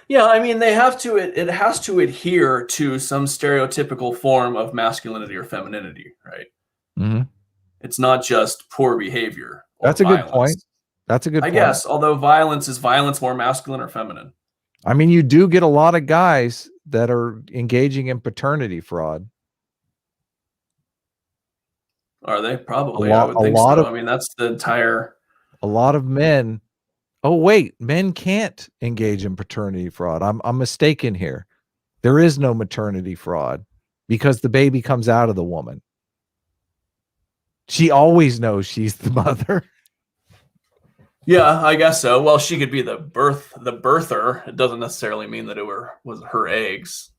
Yeah, I mean, they have to. It has to adhere to some stereotypical form of masculinity or femininity, right? Mm-hmm. It's not just poor behavior. That's a good point. That's a good point. I guess, although violence more masculine or feminine? I mean, you do get a lot of guys that are engaging in paternity fraud. Are they? Probably. I would think so. I mean, that's the entire. A lot of men. Oh, wait, men can't engage in paternity fraud. I'm mistaken here. There is no maternity fraud because the baby comes out of the woman. She always knows she's the mother. Yeah, I guess so. Well, she could be the birther. It doesn't necessarily mean that it was her eggs.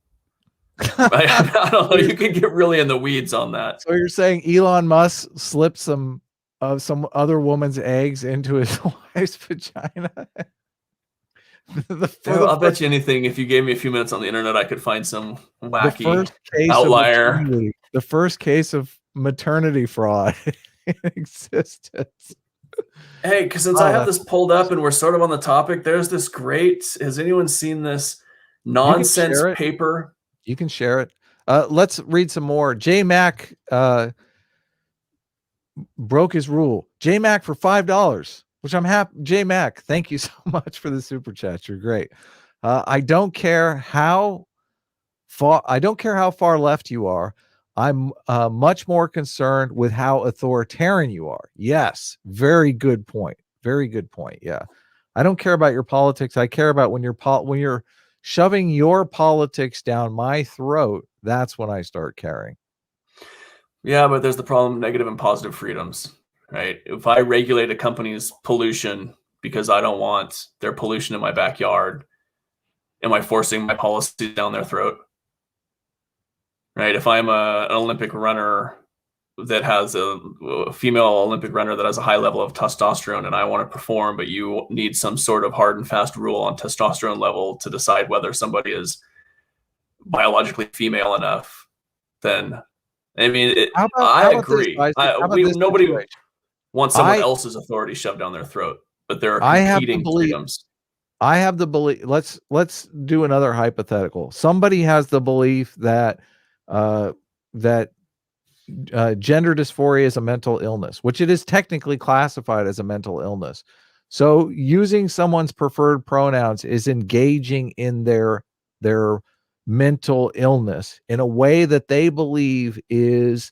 I don't know. You could get really in the weeds on that. So you're saying Elon Musk slipped some other woman's eggs into his wife's vagina? I'll bet you anything. If you gave me a few minutes on the internet, I could find some wacky outlier. The first case of maternity fraud in existence. Hey, because since I have this pulled up and we're sort of on the topic, there's this great. Has anyone seen this nonsense paper? You can share it. Let's read some more. J Mac broke his rule. J Mac for $5, which I'm happy. J Mac, thank you so much for the super chat. You're great. I don't care how far left you are. I'm much more concerned with how authoritarian you are. Yes, very good point. Very good point. Yeah, I don't care about your politics. I care about when you're shoving your politics down my throat. That's when I start caring. Yeah, but there's the problem: negative and positive freedoms, right? If I regulate a company's pollution because I don't want their pollution in my backyard, am I forcing my policy down their throat? Right. If I'm an Olympic runner that has a female Olympic runner that has a high level of testosterone and I want to perform, but you need some sort of hard and fast rule on testosterone level to decide whether somebody is biologically female enough, then I mean, I agree. Nobody wants someone else's authority shoved down their throat, but there are competing freedoms. I have the belief. Let's do another hypothetical. Somebody has the belief that gender dysphoria is a mental illness, which it is technically classified as a mental illness. So using someone's preferred pronouns is engaging in their mental illness in a way that they believe is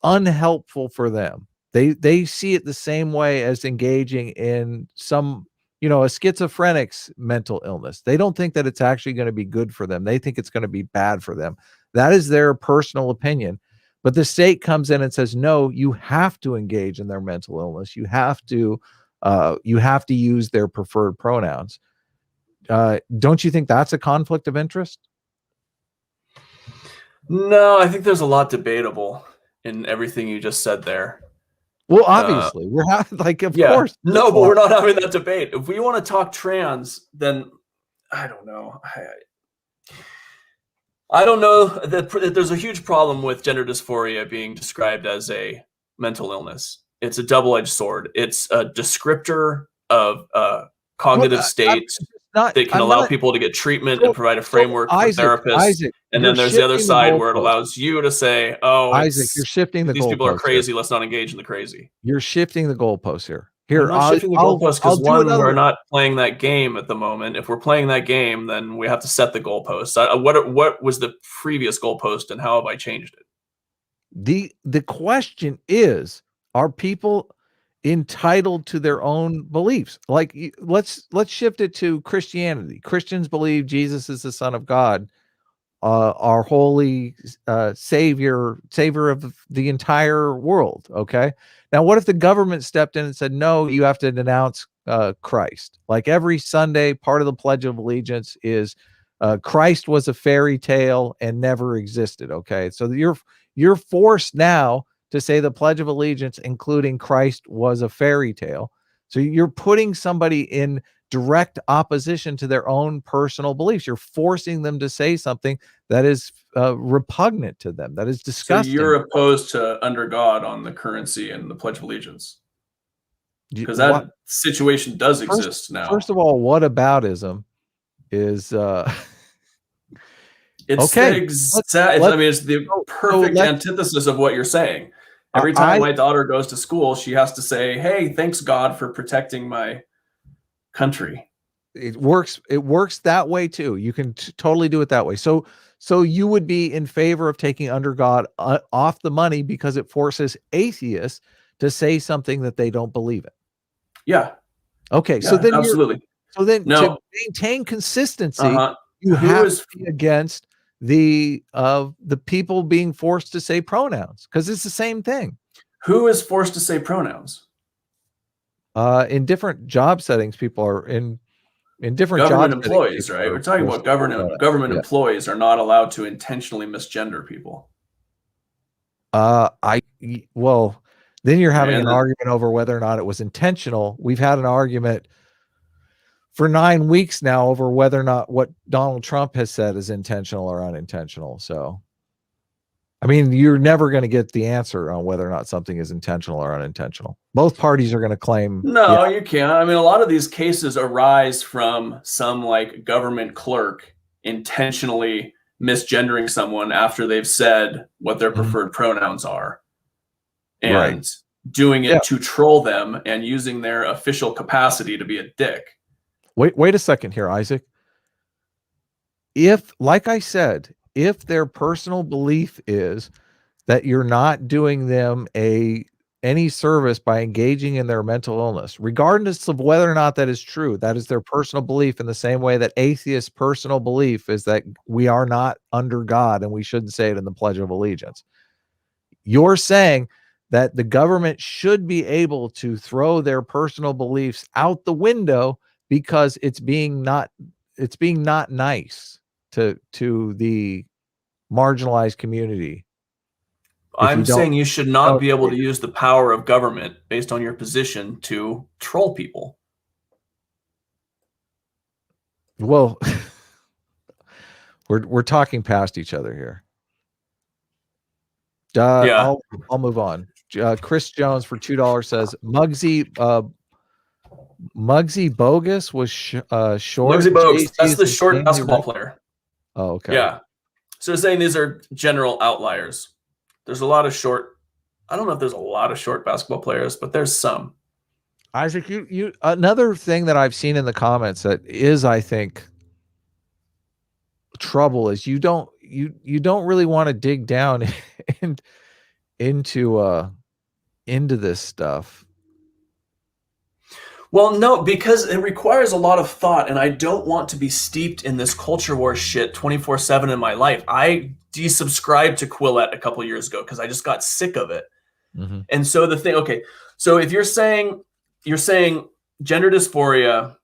unhelpful for them. They see it the same way as engaging in some you know, a schizophrenic's mental illness. They don't think that it's actually going to be good for them. They think it's going to be bad for them. That is their personal opinion. But the state comes in and says, no, you have to engage in their mental illness. You have to use their preferred pronouns. Don't you think that's a conflict of interest? No, I think there's a lot debatable in everything you just said there. Well, obviously, we're having, like, of course. No, but we're not having that debate. If we want to talk trans, then I don't know. I don't know that there's a huge problem with gender dysphoria being described as a mental illness. It's a double-edged sword. It's a descriptor of cognitive states that can allow people to get treatment and provide a framework for therapists. And then there's the other side where it allows you to say, oh, Isaac, you're shifting the goalposts. These people are crazy. Let's not engage in the crazy. You're shifting the goalposts here. Here, I'm not shifting the goalposts because one, we're not playing that game at the moment. If we're playing that game, then we have to set the goalposts. What was the previous goalpost, and how have I changed it? The question is, are people entitled to their own beliefs? Like, let's shift it to Christianity. Christians believe Jesus is the Son of God, our holy savior of the entire world. Okay, now what if the government stepped in and said, no, you have to denounce Christ? Like, every Sunday, part of the Pledge of Allegiance is Christ was a fairy tale and never existed. Okay, so you're forced now to say the Pledge of Allegiance, including Christ, was a fairy tale. So you're putting somebody in direct opposition to their own personal beliefs. You're forcing them to say something that is repugnant to them, that is disgusting. So you're opposed to under God on the currency and the Pledge of Allegiance? Because that situation does exist now. First of all, whataboutism is... It's okay. It's the perfect antithesis of what you're saying. Every time my daughter goes to school, she has to say, hey, thanks God for protecting my country. It works that way too. You can totally do it that way. So you would be in favor of taking under God off the money because it forces atheists to say something that they don't believe in. Yeah. Okay. Yeah, so then absolutely. To maintain consistency, you have to be against the people being forced to say pronouns, because it's the same thing. Who is forced to say pronouns? In different job settings, people are in different government employees, right? We're talking about government employees are not allowed to intentionally misgender people. Then you're having an argument over whether or not it was intentional. We've had an argument for 9 weeks now over whether or not what Donald Trump has said is intentional or unintentional. So, I mean, you're never going to get the answer on whether or not something is intentional or unintentional. Both parties are going to claim. No, you can't. I mean, a lot of these cases arise from some like government clerk intentionally misgendering someone after they've said what their preferred pronouns are, and doing it to troll them and using their official capacity to be a dick. Wait a second here, Isaac. If, like I said, if their personal belief is that you're not doing them any service by engaging in their mental illness, regardless of whether or not that is true, that is their personal belief, in the same way that atheists' personal belief is that we are not under God and we shouldn't say it in the Pledge of Allegiance. You're saying that the government should be able to throw their personal beliefs out the window because it's being not nice to the marginalized community. I'm saying you should not be able to use the power of government based on your position to troll people. Well, we're talking past each other here. I'll move on. Chris Jones for $2 says Muggsy Bogues was short. Muggsy Bogues, that's the short basketball player. Oh, okay. Yeah. So saying these are general outliers. There's a lot of short. I don't know if there's a lot of short basketball players, but there's some. Isaac, you another thing that I've seen in the comments that is, I think, trouble is you don't really want to dig down into this stuff. Well, no, because it requires a lot of thought, and I don't want to be steeped in this culture war shit 24/7 in my life. I desubscribed to Quillette a couple years ago because I just got sick of it. Mm-hmm. And so the thing, okay, so if you're saying gender dysphoria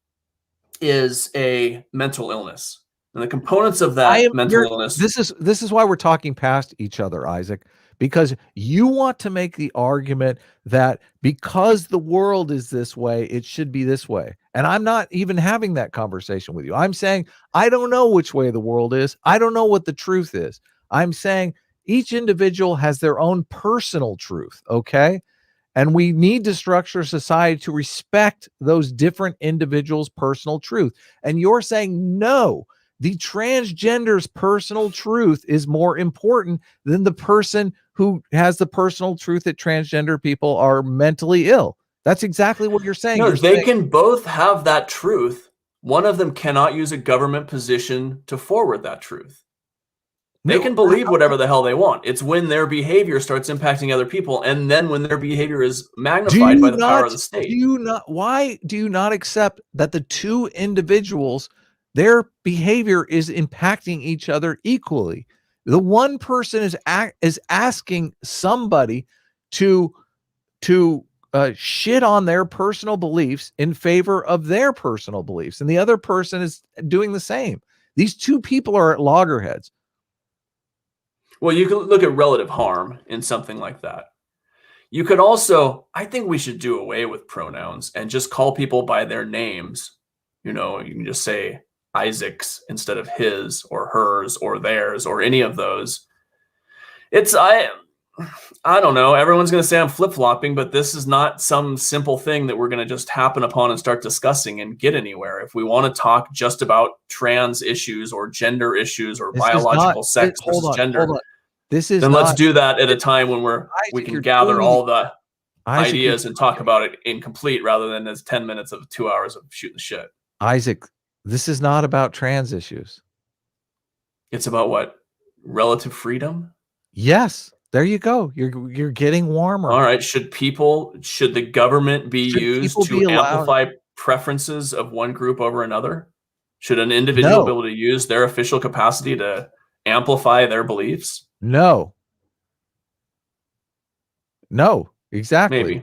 is a mental illness, and the components of that mental illness. This is why we're talking past each other, Isaac, because you want to make the argument that because the world is this way, it should be this way. And I'm not even having that conversation with you. I'm saying, I don't know which way the world is. I don't know what the truth is. I'm saying each individual has their own personal truth. Okay. And we need to structure society to respect those different individuals' personal truth. And you're saying, no, the transgender's personal truth is more important than the person who has the personal truth that transgender people are mentally ill. That's exactly what you're saying. No, they can both have that truth. One of them cannot use a government position to forward that truth. They can believe whatever the hell they want. It's when their behavior starts impacting other people, and then when their behavior is magnified by the power of the state. Why do you not accept that the two individuals, their behavior is impacting each other equally? The one person is asking somebody to shit on their personal beliefs in favor of their personal beliefs, and the other person is doing the same. These two people are at loggerheads. Well, you can look at relative harm in something like that. You could also, I think we should do away with pronouns and just call people by their names. You know, you can just say Isaac's instead of his or hers or theirs or any of those. I don't know. Everyone's going to say I'm flip-flopping, but this is not some simple thing that we're going to just happen upon and start discussing and get anywhere. If we want to talk just about trans issues or gender issues or biological sex versus gender, then let's do that at a time when we can gather all the ideas and talk about it incomplete rather than as 10 minutes of 2 hours of shooting the shit. Isaac, this is not about trans issues. It's about what? Relative freedom? Yes. There you go. You're getting warmer. All right. Should the government be used to amplify preferences of one group over another? Should an individual be able to use their official capacity to amplify their beliefs? No, exactly. Maybe.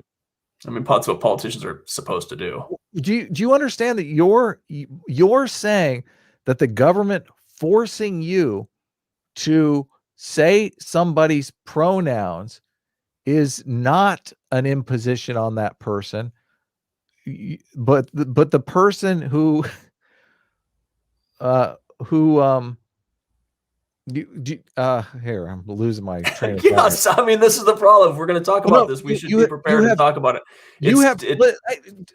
I mean, that's what politicians are supposed to do. Do you understand that you're saying that the government forcing you to say somebody's pronouns is not an imposition on that person, but the person who here, I'm losing my train of thought. Yes, I mean, this is the problem. If we're going to talk about this, we should be prepared to talk about it.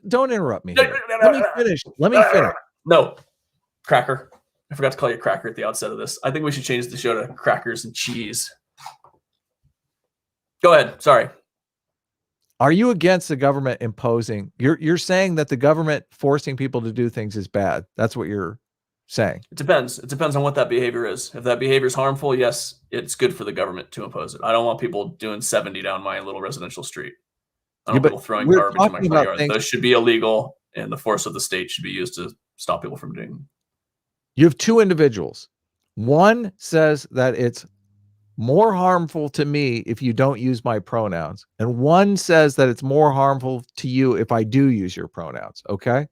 Don't interrupt me here. Let me finish. No, Cracker. I forgot to call you Cracker at the outset of this. I think we should change the show to Crackers and Cheese. Go ahead. Sorry. Are you against the government imposing? You're saying that the government forcing people to do things is bad. That's what you're saying. It depends. It depends on what that behavior is. If that behavior is harmful, yes, it's good for the government to impose it. I don't want people doing 70 down my little residential street. I don't want people throwing garbage in my front yard. Those should be illegal, and the force of the state should be used to stop people from doing them. You have two individuals. One says that it's more harmful to me if you don't use my pronouns. And one says that it's more harmful to you if I do use your pronouns. Okay?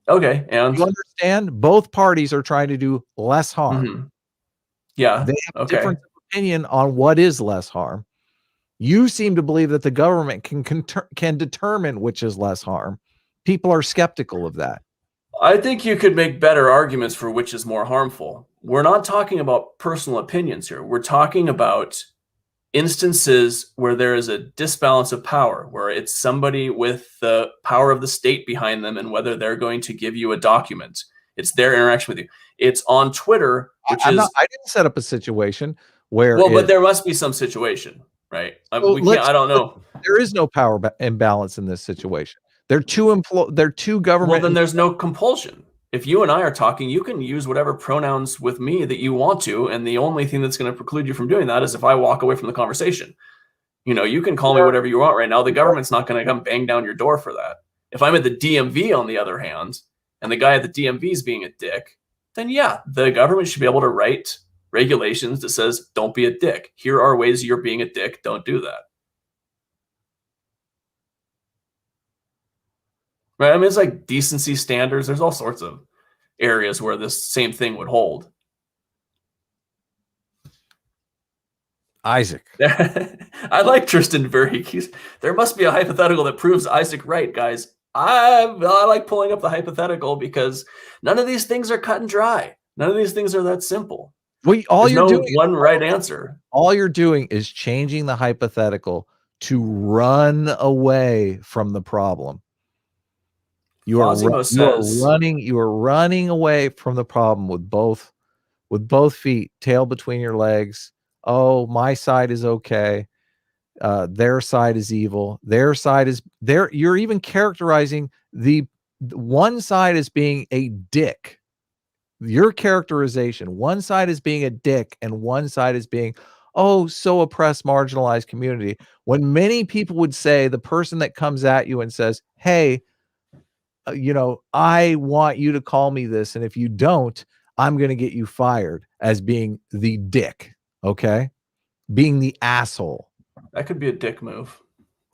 Okay. And you understand? Both parties are trying to do less harm. Mm-hmm. Yeah. They have a different opinion on what is less harm. You seem to believe that the government can determine which is less harm. People are skeptical of that. I think you could make better arguments for which is more harmful. We're not talking about personal opinions here. We're talking about instances where there is a disbalance of power, where it's somebody with the power of the state behind them and whether they're going to give you a document. It's their interaction with you. It's on Twitter, I didn't set up a situation where... Well, but there must be some situation, right? I don't know. There is no power imbalance in this situation. They're two government. Well, then there's no compulsion. If you and I are talking, you can use whatever pronouns with me that you want to, and the only thing that's going to preclude you from doing that is if I walk away from the conversation. You know, you can call me whatever you want right now. The government's not going to come bang down your door for that. If I'm at the DMV, on the other hand, and the guy at the DMV is being a dick, then yeah, the government should be able to write regulations that says, don't be a dick. Here are ways you're being a dick. Don't do that. Right? I mean, it's like decency standards. There's all sorts of areas where this same thing would hold. Isaac. I like Tristan Verheek. There must be a hypothetical that proves Isaac right, guys. I like pulling up the hypothetical because none of these things are cut and dry. None of these things are that simple. Well, There's no one right answer. All you're doing is changing the hypothetical to run away from the problem. You are running away from the problem with both feet, tail between your legs. Oh, my side is okay. Their side is evil. Their side is there. You're even characterizing the one side as being a dick. Your characterization, one side is being a dick and one side is being, oh, so oppressed, marginalized community. When many people would say the person that comes at you and says, hey, you know, I want you to call me this, and if you don't, I'm going to get you fired, as being the dick. Okay. Being the asshole. That could be a dick move.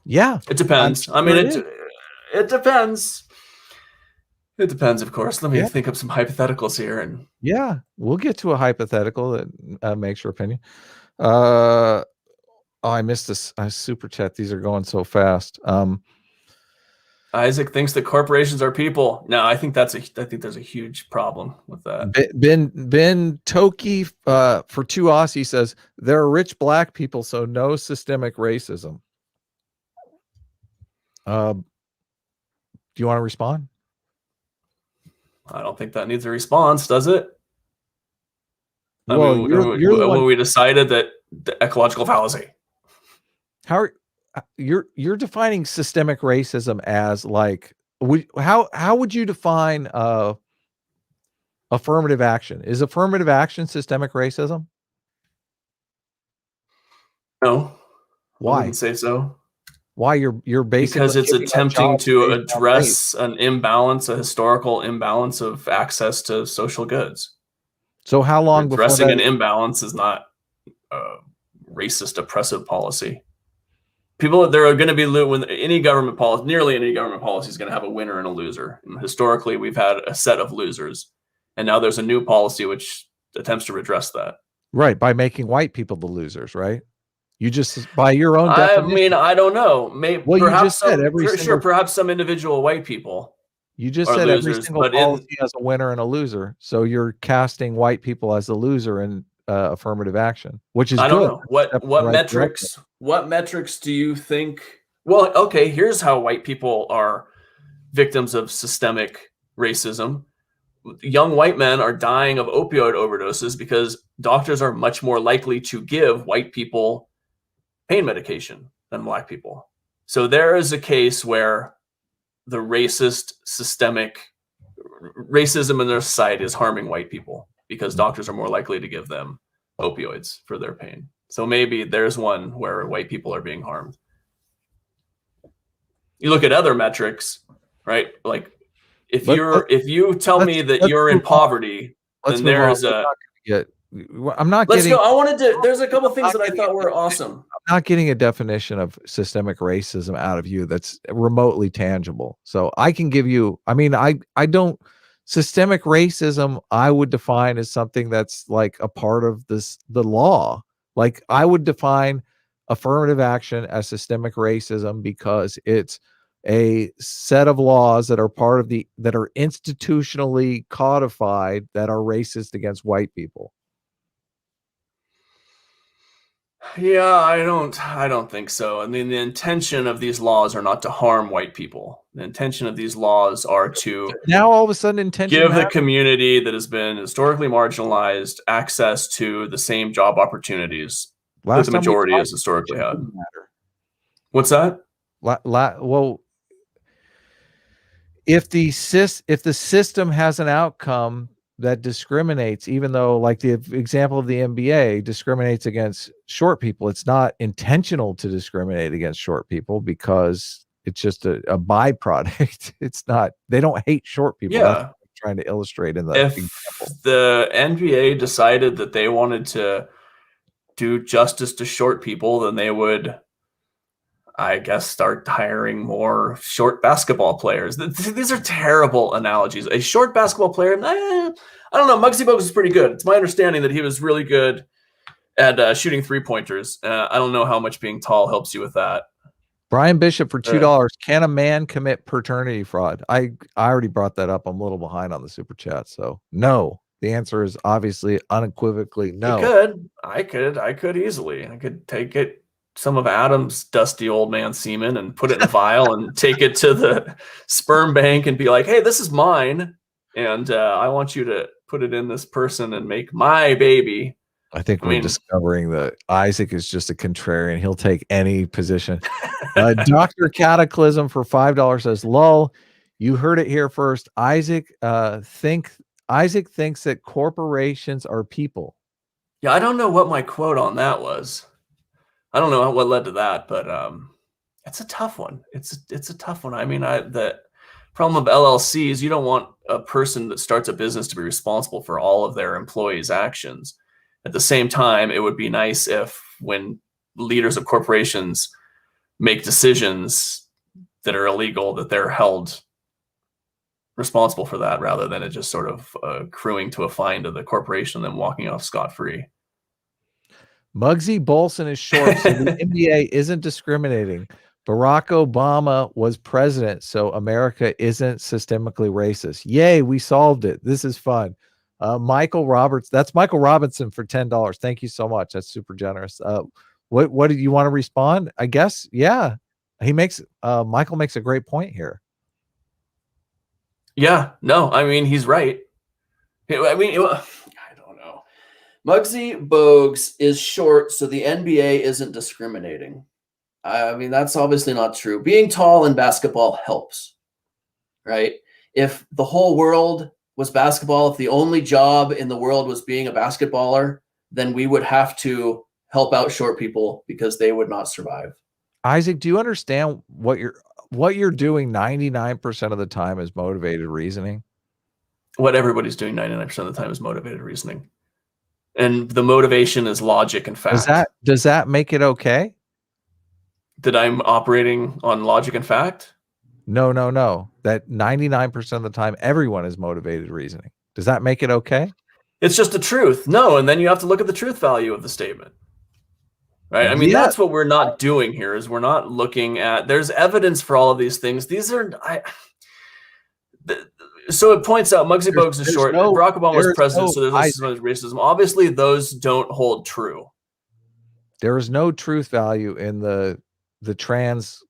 Yeah. It depends. I mean, it depends. It depends, of course. Let me think up some hypotheticals here. And yeah, we'll get to a hypothetical that makes your opinion. Oh, I missed this. I super chat. These are going so fast. Isaac thinks that corporations are people. No, I think there's a huge problem with that. Ben Toki for 2 Aussie says there are rich black people, so no systemic racism. Do you want to respond? I don't think that needs a response, does it? Well, when we decided that the ecological fallacy. How you're defining systemic racism as like, how would you define affirmative action? Is affirmative action systemic racism? No. Why? I wouldn't say so. Why? You're basically, because it's attempting to address an imbalance, a historical imbalance of access to social goods. So how long addressing an imbalance is not a racist, oppressive policy. There are going to be, when any government policy, nearly any government policy is going to have a winner and a loser. And historically, we've had a set of losers, and now there's a new policy which attempts to redress that. Right, by making white people the losers, right? You just, by your own definition. I mean, I don't know. Maybe, well, perhaps perhaps some individual white people. You just said losers, every single policy has a winner and a loser. So you're casting white people as the loser in affirmative action, which is I don't good. know. What metrics? Direction. What metrics do you think? Well, okay, here's how white people are victims of systemic racism. Young white men are dying of opioid overdoses because doctors are much more likely to give white people pain medication than black people. So there is a case where the racist systemic racism in their society is harming white people because doctors are more likely to give them opioids for their pain. So maybe there's one where white people are being harmed. You look at other metrics, right? Like if you tell me that you're in poverty, then there's a I'm not Let's go. I wanted to. There's a couple things that I thought were awesome. I'm not getting a definition of systemic racism out of you that's remotely tangible. So I can give you. I mean, I don't. Systemic racism, I would define as something that's like a part of the law. Like I would define affirmative action as systemic racism because it's a set of laws that are that are institutionally codified that are racist against white people. Yeah, I don't think so. I mean, the intention of these laws are not to harm white people. The intention of these laws are to now all of a sudden give the community that has been historically marginalized access to the same job opportunities that the majority has historically had. What's that? Well, if the system has an outcome that discriminates, even though like the example of the NBA discriminates against short people, it's not intentional to discriminate against short people because it's just a byproduct. It's not, they don't hate short people. That's what I'm trying to illustrate in the example. The NBA decided that they wanted to do justice to short people, then they would, I guess, start hiring more short basketball players. These are terrible analogies. A short basketball player, I don't know. Muggsy Bogues is pretty good. It's my understanding that he was really good at shooting three-pointers. I don't know how much being tall helps you with that. Brian Bishop for $2. Can a man commit paternity fraud? I already brought that up. I'm a little behind on the super chat, so no. The answer is obviously unequivocally no. I could easily. I could take it, some of Adam's dusty old man semen, and put it in a vial and take it to the sperm bank and be like, hey, this is mine. And I want you to put it in this person and make my baby. I think we're discovering that Isaac is just a contrarian. He'll take any position. Dr. Cataclysm for $5 says, lol, you heard it here first. Isaac thinks that corporations are people. Yeah, I don't know what my quote on that was. I don't know what led to that, but it's a tough one. It's a tough one. I mean, the problem of LLCs, you don't want a person that starts a business to be responsible for all of their employees' actions. At the same time, it would be nice if when leaders of corporations make decisions that are illegal, that they're held responsible for that, rather than it just sort of accruing to a fine to the corporation and then walking off scot-free. Muggsy Bolson is short, so the NBA isn't discriminating. Barack Obama was president, so America isn't systemically racist. Yay, we solved it. This is fun. Michael Roberts, that's Michael Robinson for $10. Thank you so much. That's super generous. What do you want to respond? I guess, yeah. Michael makes a great point here. Yeah, no, I mean, he's right. I mean, I don't know. Muggsy Bogues is short, so the NBA isn't discriminating. I mean, that's obviously not true. Being tall in basketball helps, right? If the whole world was basketball, if the only job in the world was being a basketballer, then we would have to help out short people because they would not survive. Isaac, do you understand what you're doing 99% of the time is motivated reasoning? What everybody's doing 99% of the time is motivated reasoning. And the motivation is logic and fact. Does that make it okay? That I'm operating on logic and fact? No. That 99% of the time, everyone is motivated reasoning. Does that make it okay? It's just the truth. No, and then you have to look at the truth value of the statement. Right? I mean, that's what we're not doing here, is we're not looking at, there's evidence for all of these things. These are, so it points out Muggsy Bogues is short. Barack Obama was president, so there's this racism. Obviously, those don't hold true. There is no truth value in the trans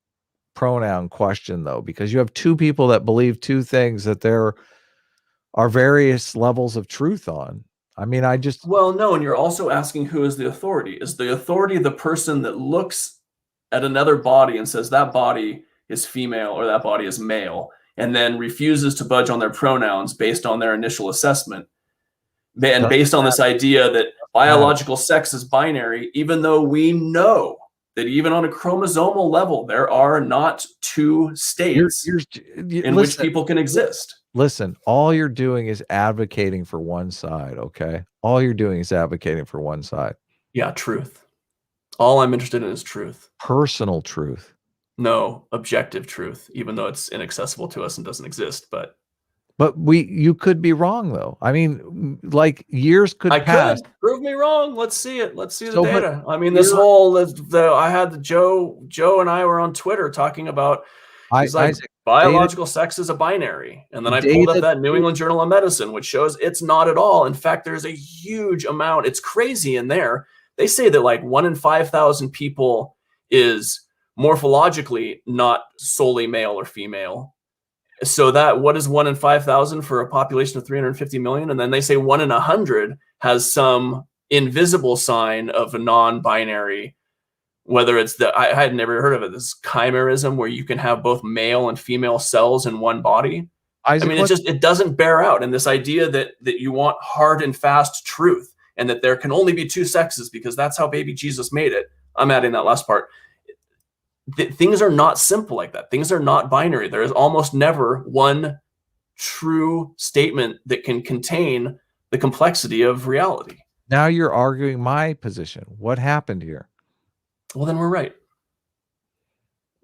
pronoun question, though, because you have two people that believe two things that there are various levels of truth on. I mean, well, no, and you're also asking who is the authority. Is the authority the person that looks at another body and says that body is female or that body is male, and then refuses to budge on their pronouns based on their initial assessment, and based on this idea that biological sex is binary, even though we know that even on a chromosomal level, there are not two states in which people can exist. Listen, all you're doing is advocating for one side, okay? All you're doing is advocating for one side. Yeah, truth. All I'm interested in is truth. Personal truth. No, objective truth, even though it's inaccessible to us and doesn't exist, but you could be wrong, though. I mean, like, years could pass. Prove me wrong. Let's see it. Let's see the data. I mean, this whole I had Joe and I were on Twitter talking about biological sex is a binary, and then I pulled up that New England Journal of Medicine, which shows it's not at all. In fact, there's a huge amount. It's crazy in there. They say that like 1 in 5,000 people is morphologically not solely male or female. So that what is 1 in 5,000 for a population of 350 million? And then they say 1 in 100 has some invisible sign of a non-binary, whether it's I had never heard of it, this chimerism where you can have both male and female cells in one body. Isaac, I mean, it doesn't bear out. And this idea that you want hard and fast truth and that there can only be two sexes because that's how baby Jesus made it. I'm adding that last part. Things are not simple like that. Things are not binary. There is almost never one true statement that can contain the complexity of reality. Now you're arguing my position. What happened here? Well, then we're right.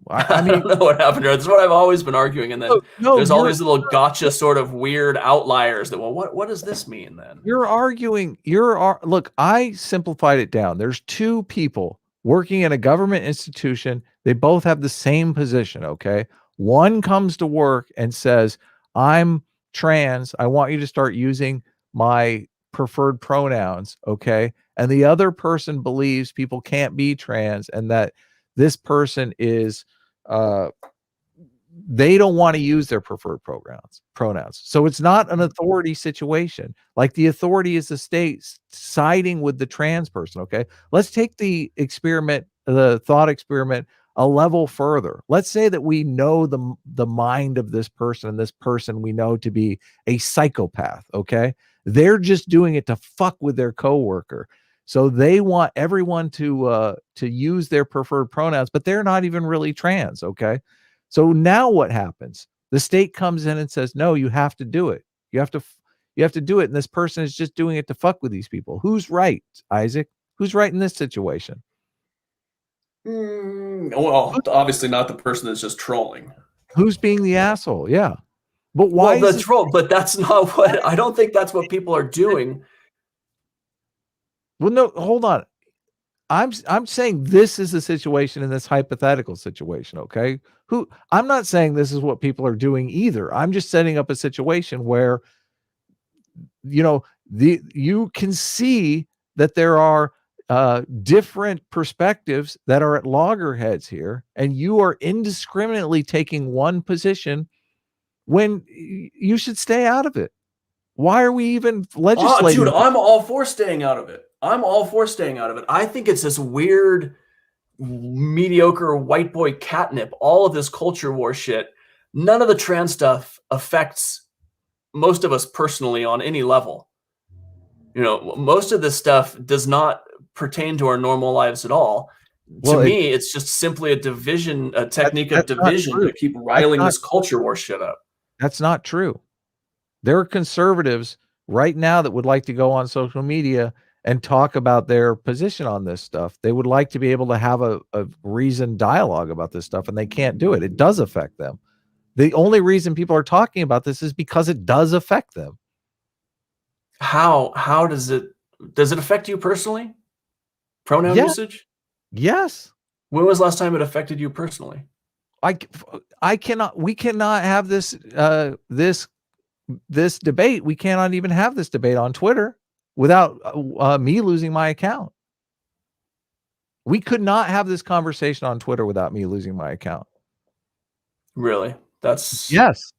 I mean, I don't know what happened here. That's what I've always been arguing. And then there's all these little gotcha sort of weird outliers that, well, what does this mean then? You're arguing, look, I simplified it down. There's two people working in a government institution. They both have the same position, okay? One comes to work and says, I'm trans. I want you to start using my preferred pronouns, okay? And the other person believes people can't be trans and that this person is they don't want to use their preferred pronouns. So it's not an authority situation. Like the authority is the state siding with the trans person, okay? Let's take the thought experiment a level further. Let's say that we know the mind of this person, and this person we know to be a psychopath, okay? They're just doing it to fuck with their coworker. So they want everyone to use their preferred pronouns, but they're not even really trans, okay? So now what happens? The state comes in and says, no, you have to do it. You have to do it. And this person is just doing it to fuck with these people. Who's right, Isaac? Who's right in this situation? Well, obviously not the person that's just trolling. Who's being the asshole? Yeah. But why? Well, the troll, but that's not what, I don't think that's what people are doing. Well, no, hold on. I'm saying this is the situation in this hypothetical situation, okay? I'm not saying this is what people are doing either. I'm just setting up a situation where, you can see that there are different perspectives that are at loggerheads here, and you are indiscriminately taking one position when you should stay out of it. Why are we even legislating? Dude, I'm all for staying out of it. I think it's this weird, mediocre white boy catnip, all of this culture war shit. None of the trans stuff affects most of us personally on any level. Most of this stuff does not pertain to our normal lives at all. To me, it's just simply a technique of division to keep riling this culture war shit up. That's not true. There are conservatives right now that would like to go on social media and talk about their position on this stuff. They would like to be able to have a reasoned dialogue about this stuff, and they can't do it. It does affect them. The only reason people are talking about this is because it does affect them. How does it affect you personally? Pronoun usage? Yes. When was the last time it affected you personally? We cannot have this this debate. We cannot even have this debate on Twitter without me losing my account. We could not have this conversation on Twitter without me losing my account. Really? Yes.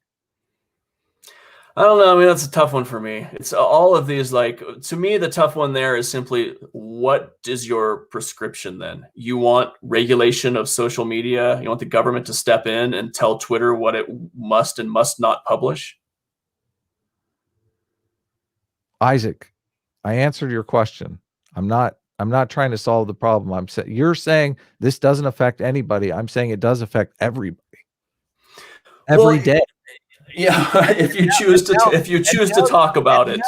I don't know. I mean, that's a tough one for me. It's all of these, to me, the tough one there is simply, what is your prescription then? You want regulation of social media? You want the government to step in and tell Twitter what it must and must not publish? Isaac, I answered your question. I'm not trying to solve the problem. You're saying this doesn't affect anybody. I'm saying it does affect everybody. Every day. Yeah, if you choose to talk about it.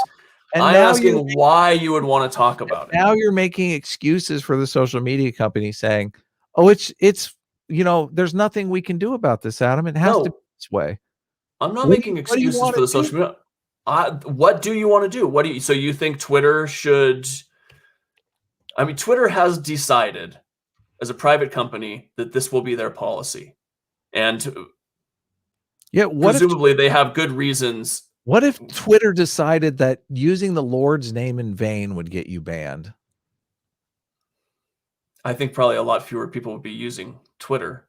I'm asking why you would want to talk about it. Now you're making excuses for the social media company saying, "Oh, it's there's nothing we can do about this, Adam. It has to be this way." I'm not making excuses for the social media. What do you want to do? So you think Twitter should? I mean, Twitter has decided as a private company that this will be their policy, and presumably they have good reasons. What if Twitter decided that using the Lord's name in vain would get you banned? I think probably a lot fewer people would be using Twitter.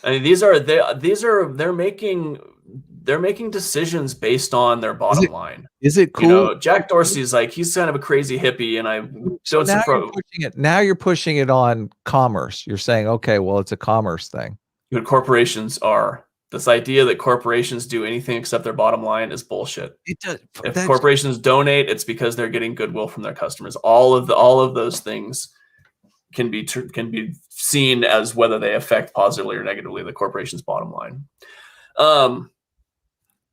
I mean, they're making decisions based on their bottom line. Is it cool? Jack Dorsey's he's kind of a crazy hippie, and I don't support. Now you're pushing it on commerce. You're saying, okay, well, it's a commerce thing. Corporations are This idea that corporations do anything except their bottom line is bullshit. It does. If corporations donate, it's because they're getting goodwill from their customers. All of those things can be seen as whether they affect positively or negatively the corporation's bottom line.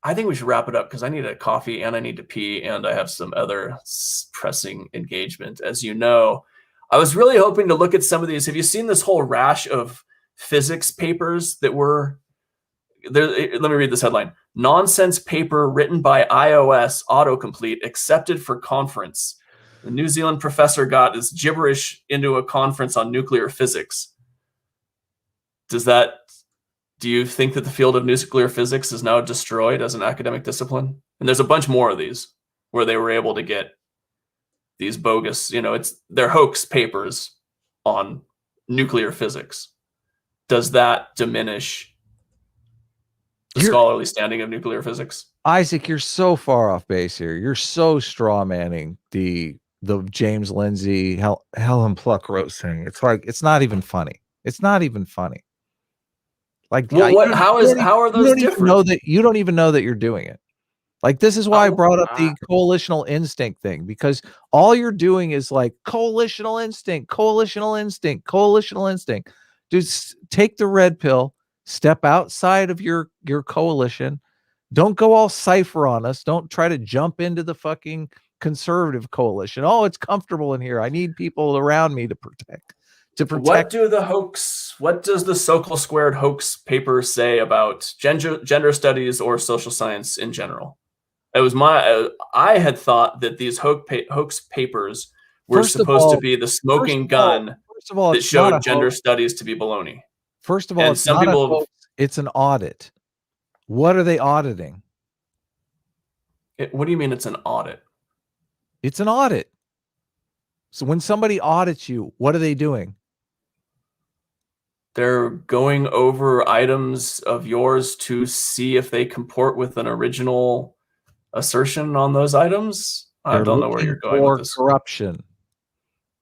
I think we should wrap it up because I need a coffee and I need to pee and I have some other pressing engagement. As you know, I was really hoping to look at some of these. Have you seen this whole rash of physics papers that were there? Let me read this headline. Nonsense paper written by iOS autocomplete accepted for conference. The New Zealand professor got his gibberish into a conference on nuclear physics. Do you think that the field of nuclear physics is now destroyed as an academic discipline? And there's a bunch more of these where they were able to get these bogus, they're hoax papers on nuclear physics. Does that diminish the scholarly standing of nuclear physics? Isaac, you're so far off base here. You're so straw manning the James Lindsay Helen Pluckrose thing. It's like it's not even funny. It's not even funny. Like, well, how are those different? You don't even know that you're doing it. Like, this is why I brought up the coalitional instinct thing, because all you're doing is like coalitional instinct. Just take the red pill, step outside of your coalition. Don't go all cipher on us. Don't try to jump into the fucking conservative coalition. Oh, it's comfortable in here. I need people around me to protect. What does the Sokol Squared hoax paper say about gender studies or social science in general? I had thought that these hoax papers were supposed to be the smoking gun that showed gender studies to be baloney. First of all, it's an audit. What are they auditing? What do you mean it's an audit? It's an audit. So when somebody audits you, what are they doing? They're going over items of yours to see if they comport with an original assertion on those items. I don't know where you're going with this. Corruption.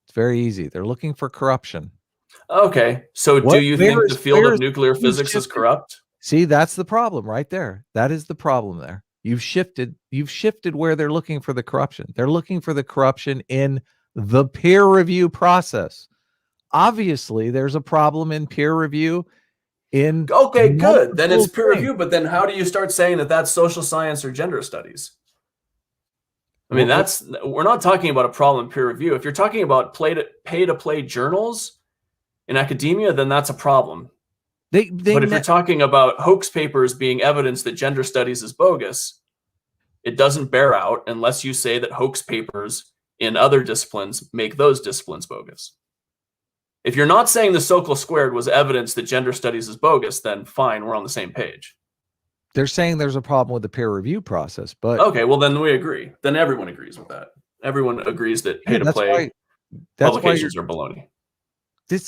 It's very easy. They're looking for corruption. Okay. So do you think the field of nuclear physics is corrupt? See, that's the problem right there. That is the problem there. You've shifted where they're looking for the corruption. They're looking for the corruption in the peer review process. Obviously, there's a problem in peer review. Okay, good. Then it's peer review, but then how do you start saying that that's social science or gender studies? I mean, we're not talking about a problem in peer review. If you're talking about pay-to-play journals in academia, then that's a problem. But if you're talking about hoax papers being evidence that gender studies is bogus, it doesn't bear out unless you say that hoax papers in other disciplines make those disciplines bogus. If you're not saying the Sokol Squared was evidence that gender studies is bogus, then fine, we're on the same page. They're saying there's a problem with the peer review process, but okay, well then we agree. Then everyone agrees with that. Everyone agrees that pay-to-play publications are baloney.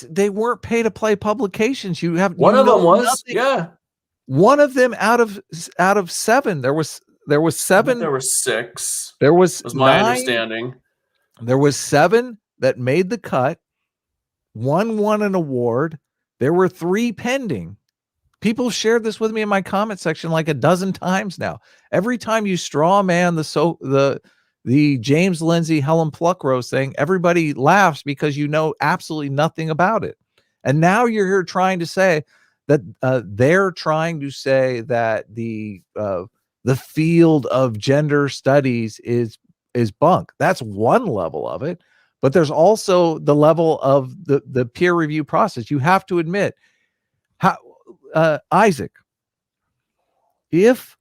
They weren't pay-to-play publications. One of them was, yeah. One of them out of 7. There was 7. There were 6. There was my understanding. There was 7 that made the cut. 1 won an award. There were 3 pending. People shared this with me in my comment section like a dozen times now. Every time you straw man the James Lindsay Helen Pluckrose thing, everybody laughs because you know absolutely nothing about it. And now you're here trying to say that they're trying to say that the field of gender studies is bunk. That's one level of it. But there's also the level of the peer review process. You have to admit, Isaac, if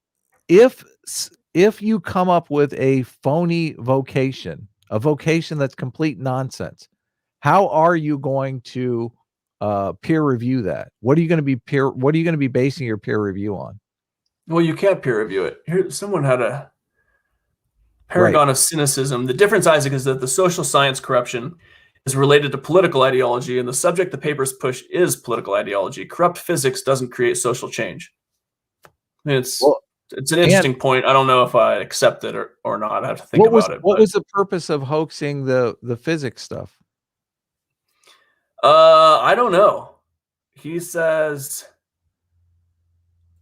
you come up with a phony vocation, a vocation that's complete nonsense, how are you going to peer review that? What are you going to be basing your peer review on? Well, you can't peer review it. Here, someone had a paragon of cynicism. The difference, Isaac, is that the social science corruption is related to political ideology, and the subject the papers push is political ideology. Corrupt physics doesn't create social change. It's an interesting point. I don't know if I accept it or not. I have to think about it. What was the purpose of hoaxing the physics stuff? I don't know. He says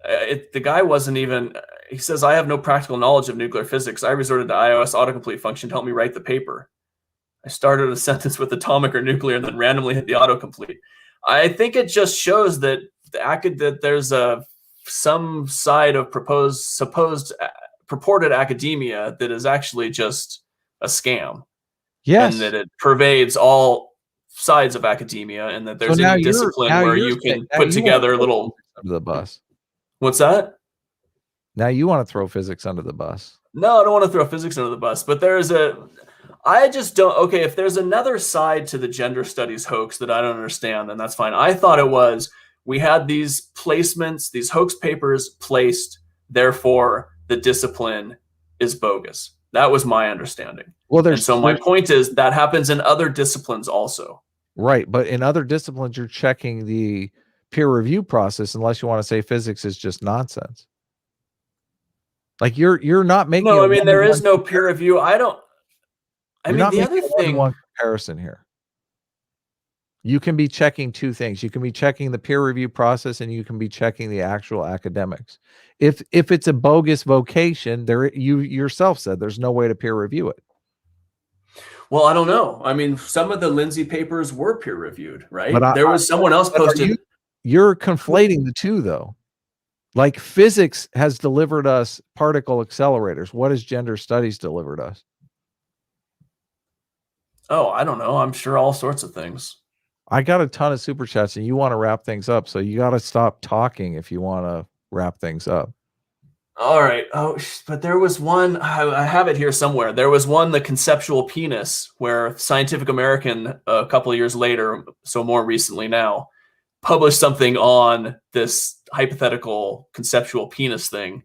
The guy wasn't even. He says, "I have no practical knowledge of nuclear physics. I resorted to iOS autocomplete function to help me write the paper. I started a sentence with atomic or nuclear and then randomly hit the autocomplete." I think it just shows that that there's some side of purported academia that is actually just a scam. Yes. And that it pervades all sides of academia, and that there's a discipline where you can put together little under the bus. What's that? Now you want to throw physics under the bus. No, I don't want to throw physics under the bus, but I just don't. Okay, if there's another side to the gender studies hoax that I don't understand, then that's fine. I thought it was we had these placements, these hoax papers placed, therefore the discipline is bogus. That was my understanding. Well, my point is that happens in other disciplines also. Right, but in other disciplines, you're checking the peer review process unless you want to say physics is just nonsense. Like you're not making. No, I mean there is no peer review. I mean the other thing. One comparison here. You can be checking two things. You can be checking the peer review process, and you can be checking the actual academics. If it's a bogus vocation, you yourself said there's no way to peer review it. Well, I don't know. I mean, some of the Lindsay papers were peer reviewed, right? But there was someone else posted. You're conflating the two, though. Like physics has delivered us particle accelerators. What has gender studies delivered us? Oh, I don't know. I'm sure all sorts of things. I got a ton of super chats, and you want to wrap things up, so you got to stop talking if you want to wrap things up. All right. Oh, but there was one. I have it here somewhere. There was one, the Conceptual Penis, where Scientific American a couple of years later, so more recently now, published something on this hypothetical conceptual penis thing.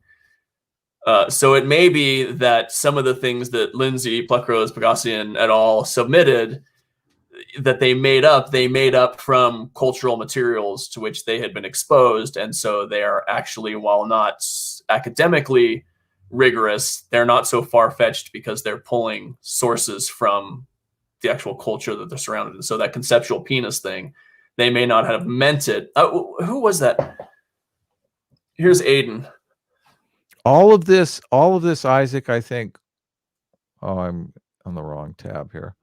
So it may be that some of the things that Lindsay, Pluckrose, Pagassian et al. Submitted that they made up from cultural materials to which they had been exposed. And so they are actually, while not academically rigorous, they're not so far-fetched because they're pulling sources from the actual culture that they're surrounded in. So that conceptual penis thing, they may not have meant it. Who was that? Here's Aiden. All of this, Isaac, I think. Oh, I'm on the wrong tab here.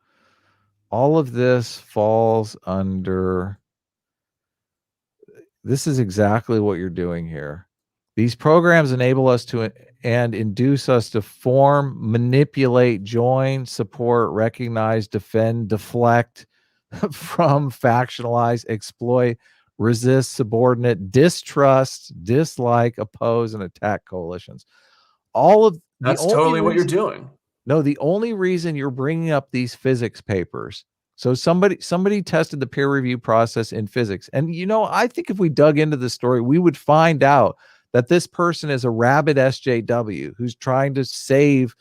All of this falls under. This is exactly what you're doing here. These programs enable us to and induce us to form, manipulate, join, support, recognize, defend, deflect from, factionalize, exploit, resist, subordinate, distrust, dislike, oppose, and attack coalitions. That's totally what you're doing. No, the only reason you're bringing up these physics papers. So somebody tested the peer review process in physics. And, I think if we dug into the story, we would find out that this person is a rabid SJW who's trying to save,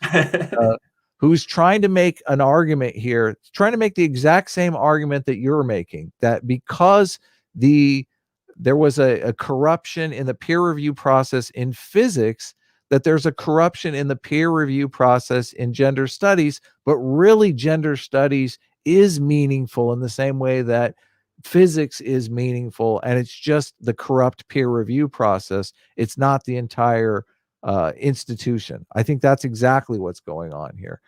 who's trying to make an argument here, trying to make the exact same argument that you're making, that because there was a corruption in the peer review process in physics, that there's a corruption in the peer review process in gender studies, but really gender studies is meaningful in the same way that physics is meaningful, and it's just the corrupt peer review process. It's not the entire institution. I think that's exactly what's going on here.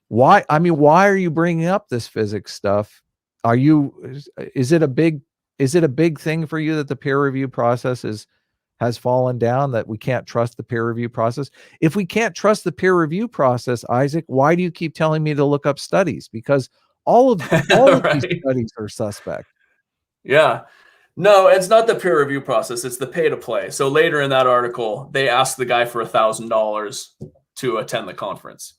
Why are you bringing up this physics stuff? Is it a big thing for you that the peer review process has fallen down, that we can't trust the peer review process? If we can't trust the peer review process, Isaac, why do you keep telling me to look up studies? Because all of Right. these studies are suspect. Yeah. No, it's not the peer review process. It's the pay to play. So later in that article, they asked the guy for $1,000 to attend the conference.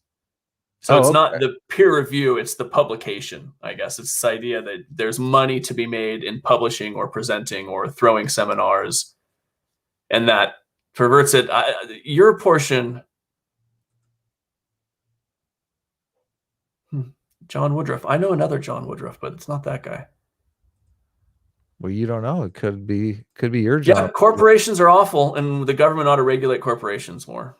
So it's not the peer review, it's the publication, I guess. It's this idea that there's money to be made in publishing or presenting or throwing seminars, and that perverts it. Your portion, John Woodruff. I know another John Woodruff, but it's not that guy. Well, you don't know. It could be your job. Yeah, corporations are awful, and the government ought to regulate corporations more.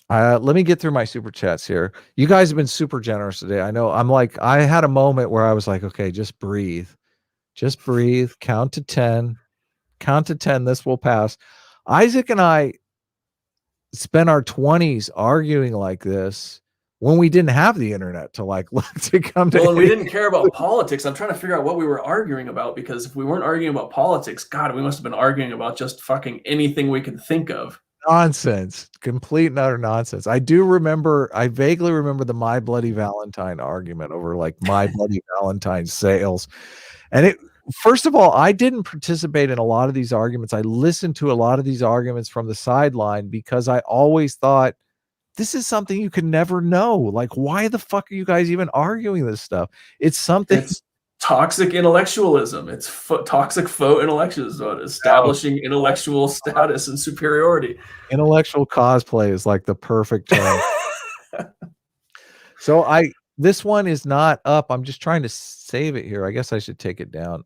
Let me get through my super chats here. You guys have been super generous today. I know. I had a moment where I was like, okay, just breathe, count to 10, count to 10. This will pass. Isaac and I spent our 20s arguing like this when we didn't have the internet to like look to come to. Well, and we didn't care about politics. I'm trying to figure out what we were arguing about, because if we weren't arguing about politics, God, we must have been arguing about just fucking anything we could think of. Nonsense, complete and utter nonsense. I vaguely remember the My Bloody Valentine argument over like My Bloody Valentine sales. And first of all, I didn't participate in a lot of these arguments. I listened to a lot of these arguments from the sideline because I always thought, this is something you can never know. Like, why the fuck are you guys even arguing this stuff? It's something. It's toxic intellectualism. It's toxic faux intellectualism, establishing intellectual status and superiority. Intellectual cosplay is like the perfect term. So this one is not up. I'm just trying to save it here. I guess I should take it down.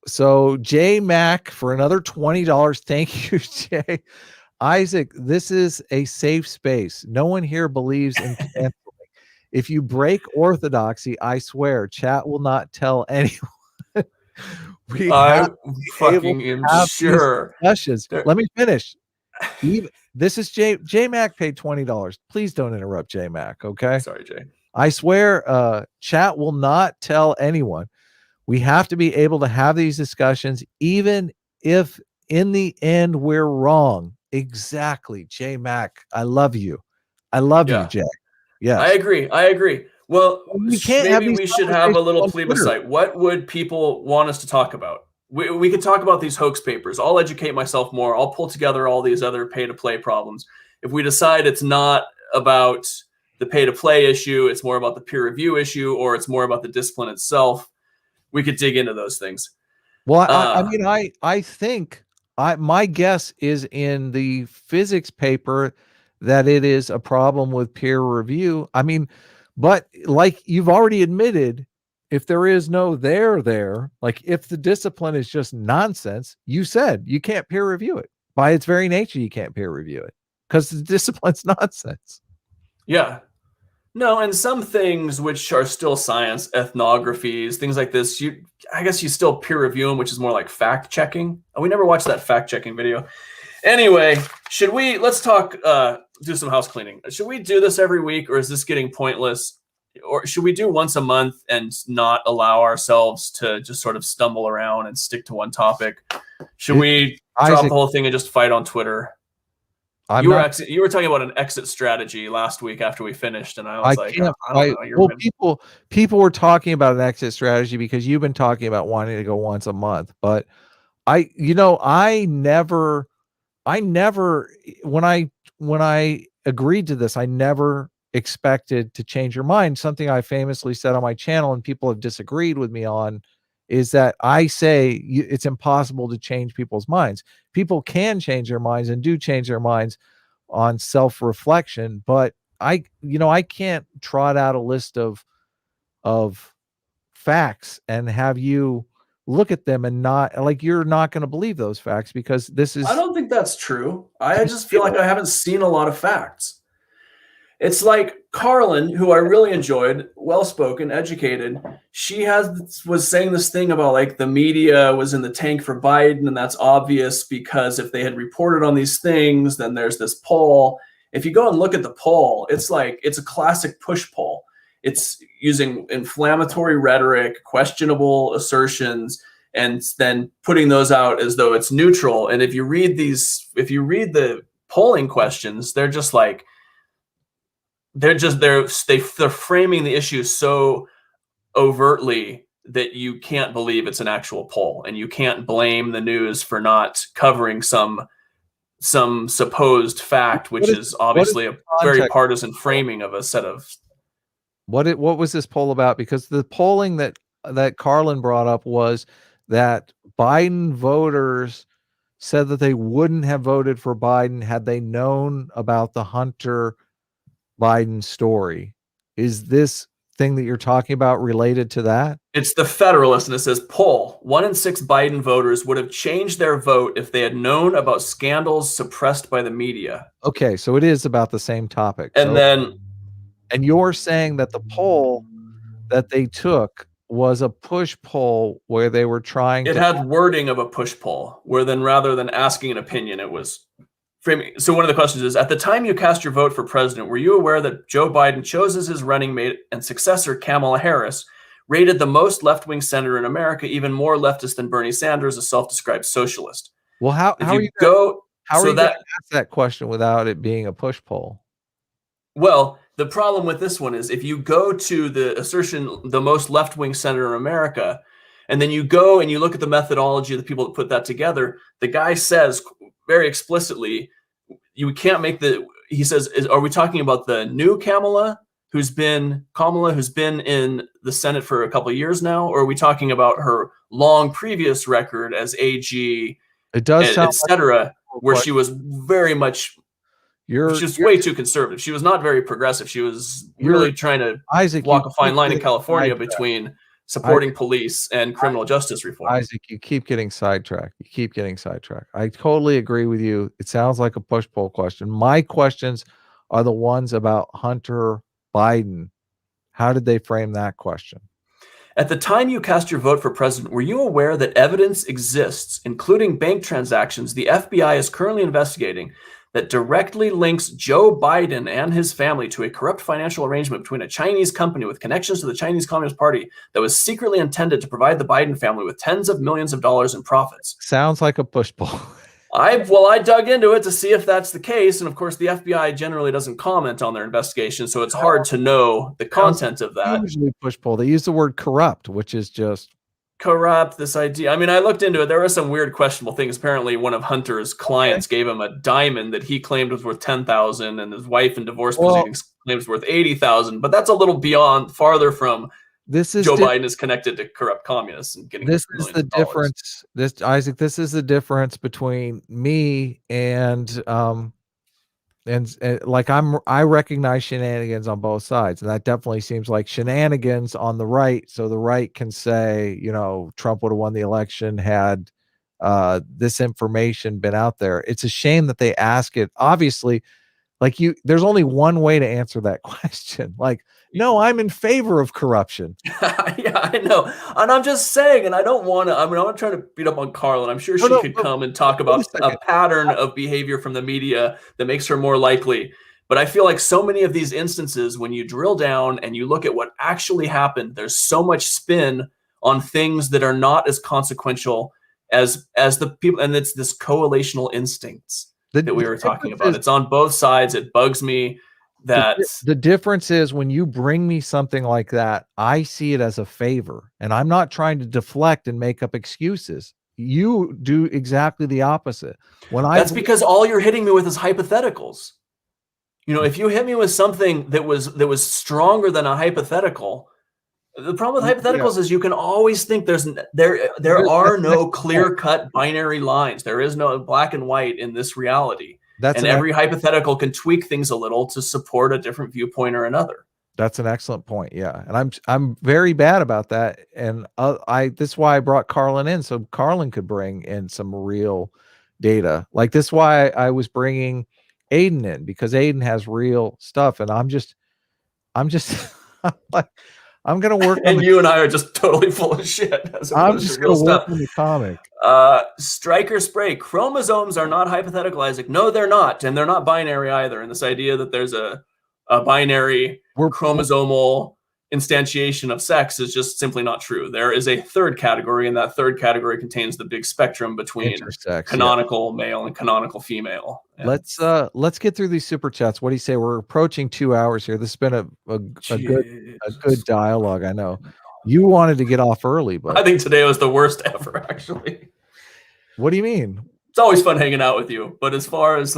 So J Mac for another $20. Thank you, Jay. Isaac, this is a safe space. No one here believes in canceling. If you break orthodoxy, I swear, chat will not tell anyone. I fucking am sure. Let me finish. This is J Mac paid $20. Please don't interrupt J Mac, okay? Sorry, Jay. I swear, chat will not tell anyone. We have to be able to have these discussions, even if in the end we're wrong. Exactly, J Mac. I love you, Jay. Yeah, I agree. Well, maybe we should have a little plebiscite. What would people want us to talk about? We could talk about these hoax papers. I'll educate myself more. I'll pull together all these other pay-to-play problems. If we decide it's not about the pay-to-play issue, it's more about the peer review issue, or it's more about the discipline itself, we could dig into those things. Well, I think my guess is in the physics paper that it is a problem with peer review. I mean, but like you've already admitted, if there is no there, like if the discipline is just nonsense, you said you can't peer review it. By its very nature, you can't peer review it because the discipline's nonsense. Yeah. No, and some things which are still science, ethnographies, things like this, I guess you still peer review them, which is more like fact checking. We never watched that fact checking video. Anyway, let's talk, do some house cleaning. Should we do this every week, or is this getting pointless? Or should we do once a month and not allow ourselves to just sort of stumble around and stick to one topic? Should we drop the whole thing and just fight on Twitter? You were talking about an exit strategy last week after we finished, and I was I don't know. People were talking about an exit strategy because you've been talking about wanting to go once a month. But I never, when I agreed to this, I never expected to change your mind. Something I famously said on my channel, and people have disagreed with me on, is that I say it's impossible to change people's minds. People can change their minds and do change their minds on self-reflection, but I can't trot out a list of facts and have you look at them and not like you're not going to believe those facts because this is. I don't think that's true. I just feel like I haven't seen a lot of facts. It's like Carlin, who I really enjoyed, well-spoken, educated. She was saying this thing about like the media was in the tank for Biden, and that's obvious because if they had reported on these things, then there's this poll. If you go and look at the poll, it's a classic push poll. It's using inflammatory rhetoric, questionable assertions, and then putting those out as though it's neutral. And if you read the polling questions, they're just like, they're framing the issue so overtly that you can't believe it's an actual poll, and you can't blame the news for not covering some supposed fact, which is obviously a very partisan framing of a set of. What was this poll about? Because the polling that Carlin brought up was that Biden voters said that they wouldn't have voted for Biden had they known about the Hunter Biden story. Is this thing that you're talking about related to that? It's the Federalist, and it says poll: 1 in 6 Biden voters would have changed their vote if they had known about scandals suppressed by the media. Okay, so it is about the same topic. And you're saying that the poll that they took was a push poll where they were trying It to. had wording of a push poll, where then rather than asking an opinion, it was framing. So one of the questions is, at the time you cast your vote for president, were you aware that Joe Biden chose as his running mate and successor Kamala Harris, rated the most left-wing senator in America, even more leftist than Bernie Sanders, a self-described socialist? Well, how are you going to ask that question without it being a push poll? Well, the problem with this one is if you go to the assertion, the most left-wing senator in America, and then you go and you look at the methodology of the people that put that together, the guy says very explicitly, you can't make he says, are we talking about the new Kamala who's been in the Senate for a couple of years now, or are we talking about her long previous record as AG, it does sound etc., where she was very much, she's way too conservative. She was not very progressive. She was really trying to walk a fine line in California between supporting police and criminal justice reform. Isaac, you keep getting sidetracked. I totally agree with you. It sounds like a push poll question. My questions are the ones about Hunter Biden. How did they frame that question? At the time you cast your vote for president, were you aware that evidence exists, including bank transactions the FBI is currently investigating, that directly links Joe Biden and his family to a corrupt financial arrangement between a Chinese company with connections to the Chinese Communist Party that was secretly intended to provide the Biden family with tens of millions of dollars in profits? Sounds like a push poll. I dug into it to see if that's the case, and of course the FBI generally doesn't comment on their investigation, so it's hard to know the content of that. Usually push poll. They use the word corrupt, which is just corrupt, this idea. I mean, I looked into it. There were some weird, questionable things. Apparently, one of Hunter's clients gave him a diamond that he claimed was worth $10,000, and his wife in divorce proceedings claims worth $80,000. But that's a little farther from. Joe Biden is connected to corrupt communists and getting. This is the difference. Isaac, this is the difference between me and like I recognize shenanigans on both sides, and that definitely seems like shenanigans on the right. So the right can say, Trump would have won the election had this information been out there. It's a shame that they ask it. Obviously, there's only one way to answer that question. No, I'm in favor of corruption. Yeah, I know. And I'm just saying, and I don't want to, I'm not trying to beat up on Carlin. I'm sure she could come and talk about a pattern of behavior from the media that makes her more likely. But I feel like so many of these instances, when you drill down and you look at what actually happened, there's so much spin on things that are not as consequential as the people. And it's this coalitional instincts that we were talking about. It's on both sides. It bugs me. The difference is when you bring me something like that, I see it as a favor, and I'm not trying to deflect and make up excuses. You do exactly the opposite. That's because all you're hitting me with is hypotheticals. If you hit me with something that was stronger than a hypothetical, the problem with hypotheticals is you can always think there are no clear-cut binary lines. There is no black and white in this reality. Every hypothetical can tweak things a little to support a different viewpoint or another. That's an excellent point. Yeah. And I'm very bad about that. And this is why I brought Carlin in, so Carlin could bring in some real data. This is why I was bringing Aiden in, because Aiden has real stuff. And I'm just I'm going to work and you and I are just totally full of shit. I'm just going to work on the comic. Stryker Spray, chromosomes are not hypothetical, Isaac. No, they're not. And they're not binary either. And this idea that there's a binary chromosomal instantiation of sex is just simply not true. There is a third category, and that third category contains the big spectrum between canonical male and canonical female. And let's get through these super chats. What do you say? We're approaching 2 hours here. This has been a good dialogue. I know you wanted to get off early, but I think today was the worst ever, actually. What do you mean? It's always fun hanging out with you, but as far as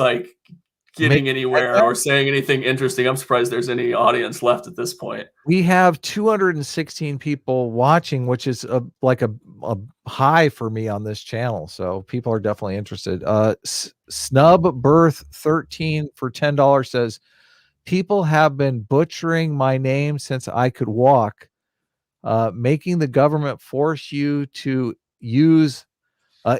getting anywhere or saying anything interesting, I'm surprised there's any audience left at this point. We have 216 people watching, which is a high for me on this channel. So people are definitely interested. Snub Birth 13 for $10 says, people have been butchering my name since I could walk. Making the government force you to use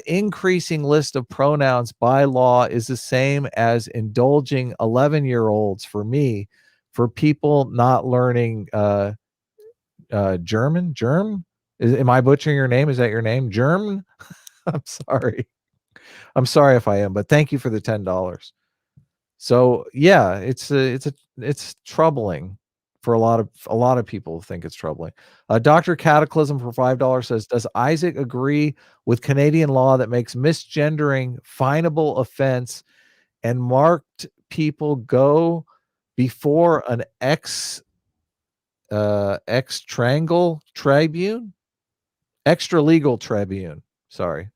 increasing list of pronouns by law is the same as indulging 11-year-olds for me, for people not learning German. Am I butchering your name? Is that your name? German? I'm sorry. I'm sorry if I am, but thank you for the $10. So yeah, it's troubling for a lot of people think it's troubling. Dr. Cataclysm for $5 says, does Isaac agree with Canadian law that makes misgendering finable offense and marked people go before an extra-legal tribune? Sorry.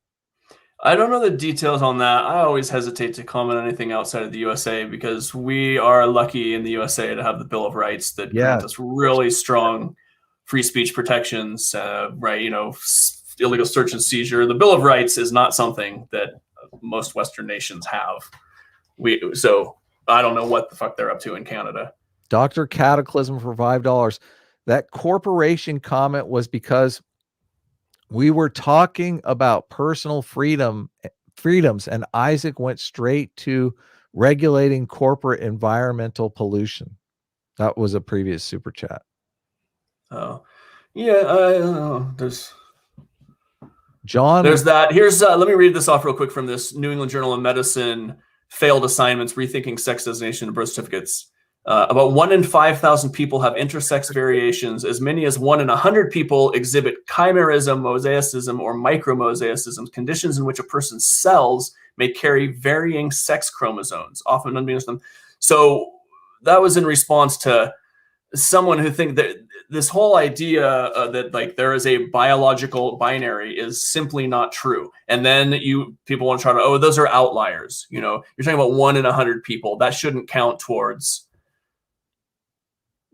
I don't know the details on that. I always hesitate to comment on anything outside of the USA because we are lucky in the USA to have the Bill of Rights that grant us really strong free speech protections, right? Illegal search and seizure. The Bill of Rights is not something that most Western nations have. So I don't know what the fuck they're up to in Canada. Dr. Cataclysm for $5. That corporation comment was because we were talking about personal freedoms, and Isaac went straight to regulating corporate environmental pollution. That was a previous super chat. Oh, yeah. There's that. Here's let me read this off real quick from this New England Journal of Medicine: failed assignments, rethinking sex designation and birth certificates. About 1 in 5,000 people have intersex variations. As many as 1 in 100 people exhibit chimerism, mosaicism, or micromosaicism, conditions in which a person's cells may carry varying sex chromosomes, often unbeknownst to them. So that was in response to someone who think that this whole idea that like there is a biological binary is simply not true. And then people want to try to, oh, those are outliers. You're talking about 1 in 100 people. That shouldn't count towards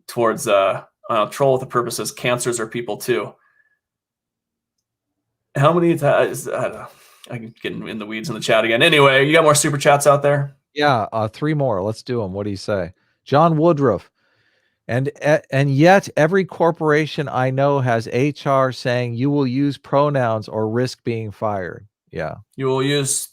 Troll with a Purpose says cancers are people too. How many times? I can get in the weeds in the chat again. Anyway, you got more super chats out there? Yeah, 3 more. Let's do them. What do you say? John Woodruff. And yet every corporation I know has HR saying you will use pronouns or risk being fired. Yeah. You will use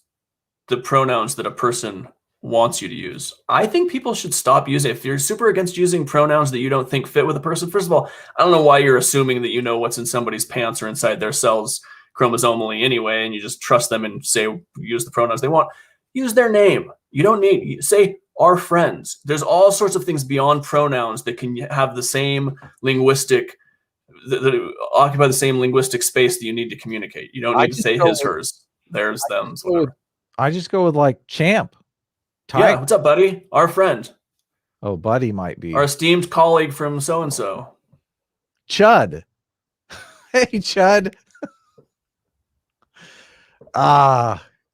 the pronouns that a person wants you to use. I think people should stop using it. If you're super against using pronouns that you don't think fit with a person, first of all, I don't know why you're assuming that you know what's in somebody's pants or inside their cells chromosomally anyway, and you just trust them and say use the pronouns they want. Use their name. You don't need say our friends. There's all sorts of things beyond pronouns that can have the same linguistic that occupy the same linguistic space that you need to communicate. You don't need to say his, hers, theirs, them's, whatever. I just go with like champ. Yeah, what's up, buddy? Our friend. Oh, buddy might be our esteemed colleague from so-and-so. Chud. Hey, Chud.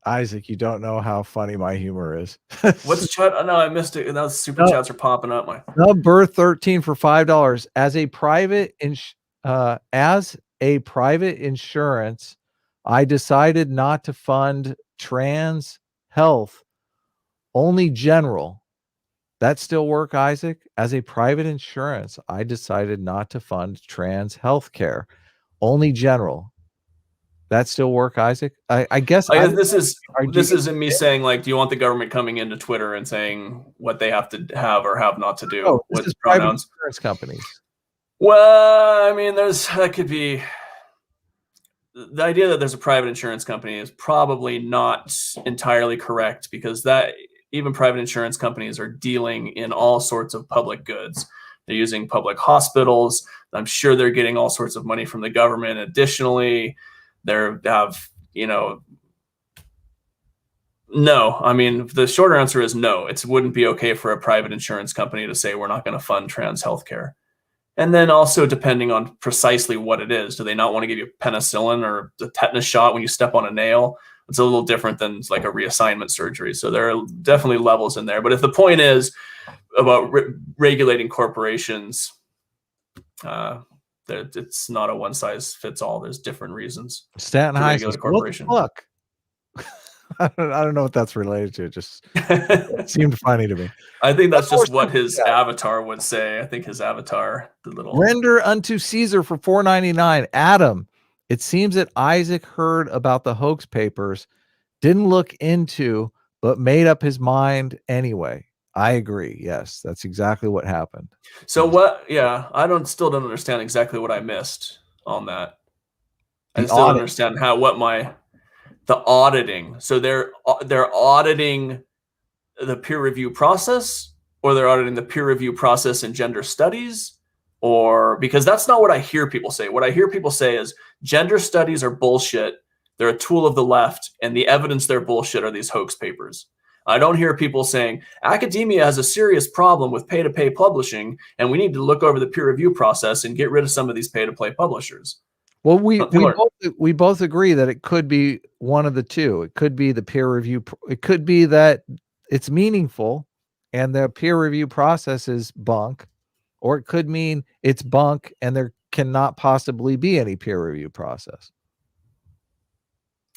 Isaac, you don't know how funny my humor is. What's Chud? Oh, no, I missed it. Now the super chats are popping up. Number 13 for $5. As a private insurance, I decided not to fund trans health. Only general. That still work, Isaac? As a private insurance, I decided not to fund trans health care. Only general. That still work, Isaac? I guess this isn't me saying like, do you want the government coming into Twitter and saying what they have to have or have not to do with pronouns? Insurance companies. Well, I mean, that could be the idea that there's a private insurance company is probably not entirely correct because even private insurance companies are dealing in all sorts of public goods. They're using public hospitals. I'm sure they're getting all sorts of money from the government. Additionally, no. I mean, the shorter answer is no. It wouldn't be okay for a private insurance company to say we're not going to fund trans healthcare. And then also depending on precisely what it is, do they not want to give you penicillin or the tetanus shot when you step on a nail? It's a little different than like a reassignment surgery. So there are definitely levels in there. But if the point is about regulating corporations, it's not a one size fits all. There's different reasons. Staten High says, corporation. Look, I don't know what that's related to. It just it seemed funny to me. I think that's just what his avatar would say. I think his avatar, the little render unto Caesar for $4.99. Adam, it seems that Isaac heard about the hoax papers, didn't look into, but made up his mind anyway. I agree. Yes, that's exactly what happened. So what? Yeah, I still don't understand exactly what I missed on that. I The still don't audit. understand the auditing. So they're auditing the peer review process, or they're auditing the peer review process in gender studies, or because that's not what I hear people say. What I hear people say is gender studies are bullshit. They're a tool of the left, and the evidence they're bullshit are these hoax papers. I don't hear people saying academia has a serious problem with pay-to-play publishing, and we need to look over the peer review process and get rid of some of these pay-to-play publishers. Well, we both agree that it could be one of the two. It could be the peer review. It could be that it's meaningful and the peer review process is bunk, or it could mean it's bunk and there cannot possibly be any peer review process.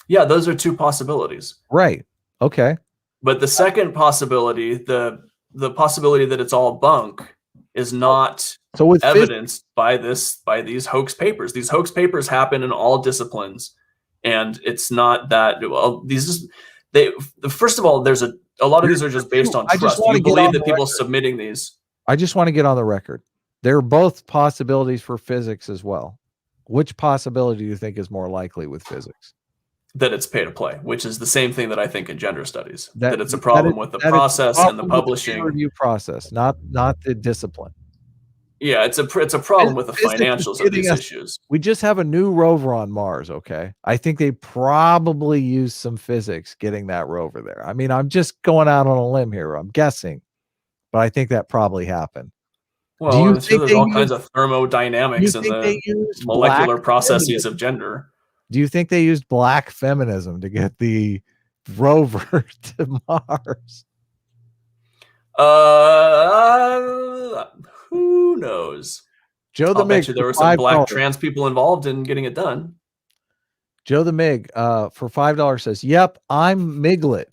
Yeah, those are two possibilities. Right. Okay. But the second possibility, the possibility that it's all bunk, is not evidenced by these hoax papers. These hoax papers happen in all disciplines, and it's not that well. First of all, there's a lot of these are just based on trust. You believe that people submitting these. I just want to get on the record. There are both possibilities for physics as well. Which possibility do you think is more likely with physics? That it's pay to play, which is the same thing that I think in gender studies. That it's a problem with the process and the publishing review process, not the discipline. Yeah, it's a problem with the financials of these issues. We just have a new rover on Mars, okay? I think they probably used some physics getting that rover there. I mean, I'm just going out on a limb here. I'm guessing, but I think that probably happened. Well, do you think there's all kinds of thermodynamics in the molecular processes of gender? Do you think they used black feminism to get the rover to Mars? Who knows? Joe the Mig, there were some black trans people involved in getting it done. Joe the Mig, for $5 says, "Yep, I'm Miglet.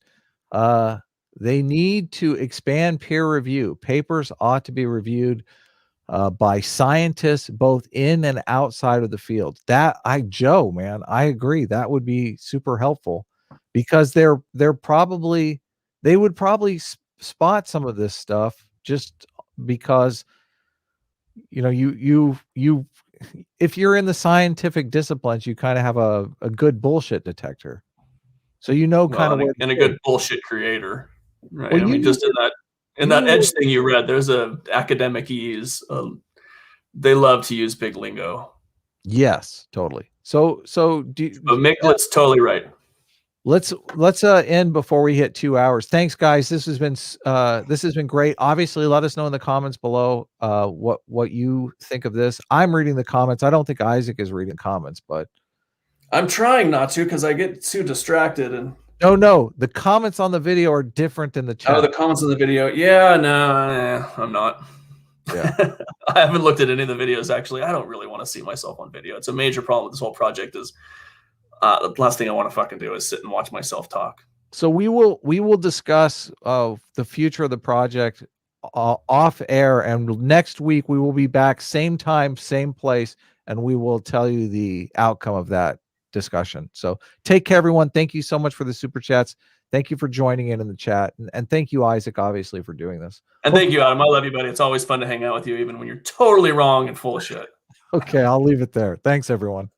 They need to expand peer review. Papers ought to be reviewed by scientists both in and outside of the field." Joe, man, I agree. That would be super helpful because they would probably spot some of this stuff just because, you know, you if you're in the scientific disciplines, you kind of have a good bullshit detector. So and a good bullshit creator. Right. Well, I mean, just in that edge thing you read, there's a academic ease. They love to use big lingo. Yes, totally. So Miglet's totally right. Let's end before we hit 2 hours. Thanks, guys. This has been great. Obviously, let us know in the comments below what you think of this. I'm reading the comments. I don't think Isaac is reading comments, but I'm trying not to because I get too distracted. And no, the comments on the video are different than the chat. Oh, the comments on the video. Yeah, no, I'm not. Yeah. I haven't looked at any of the videos, actually. I don't really want to see myself on video. It's a major problem with this whole project is the last thing I want to fucking do is sit and watch myself talk. So we will discuss the future of the project off air, and next week we will be back, same time, same place, and we will tell you the outcome of that discussion. So take care, everyone. Thank you so much for the super chats. Thank you for joining in the chat, and thank you, Isaac, obviously, for doing this. And thank you, Adam. I love you, buddy. It's always fun to hang out with you, even when you're totally wrong and full of shit. Okay, I'll leave it there. Thanks, everyone.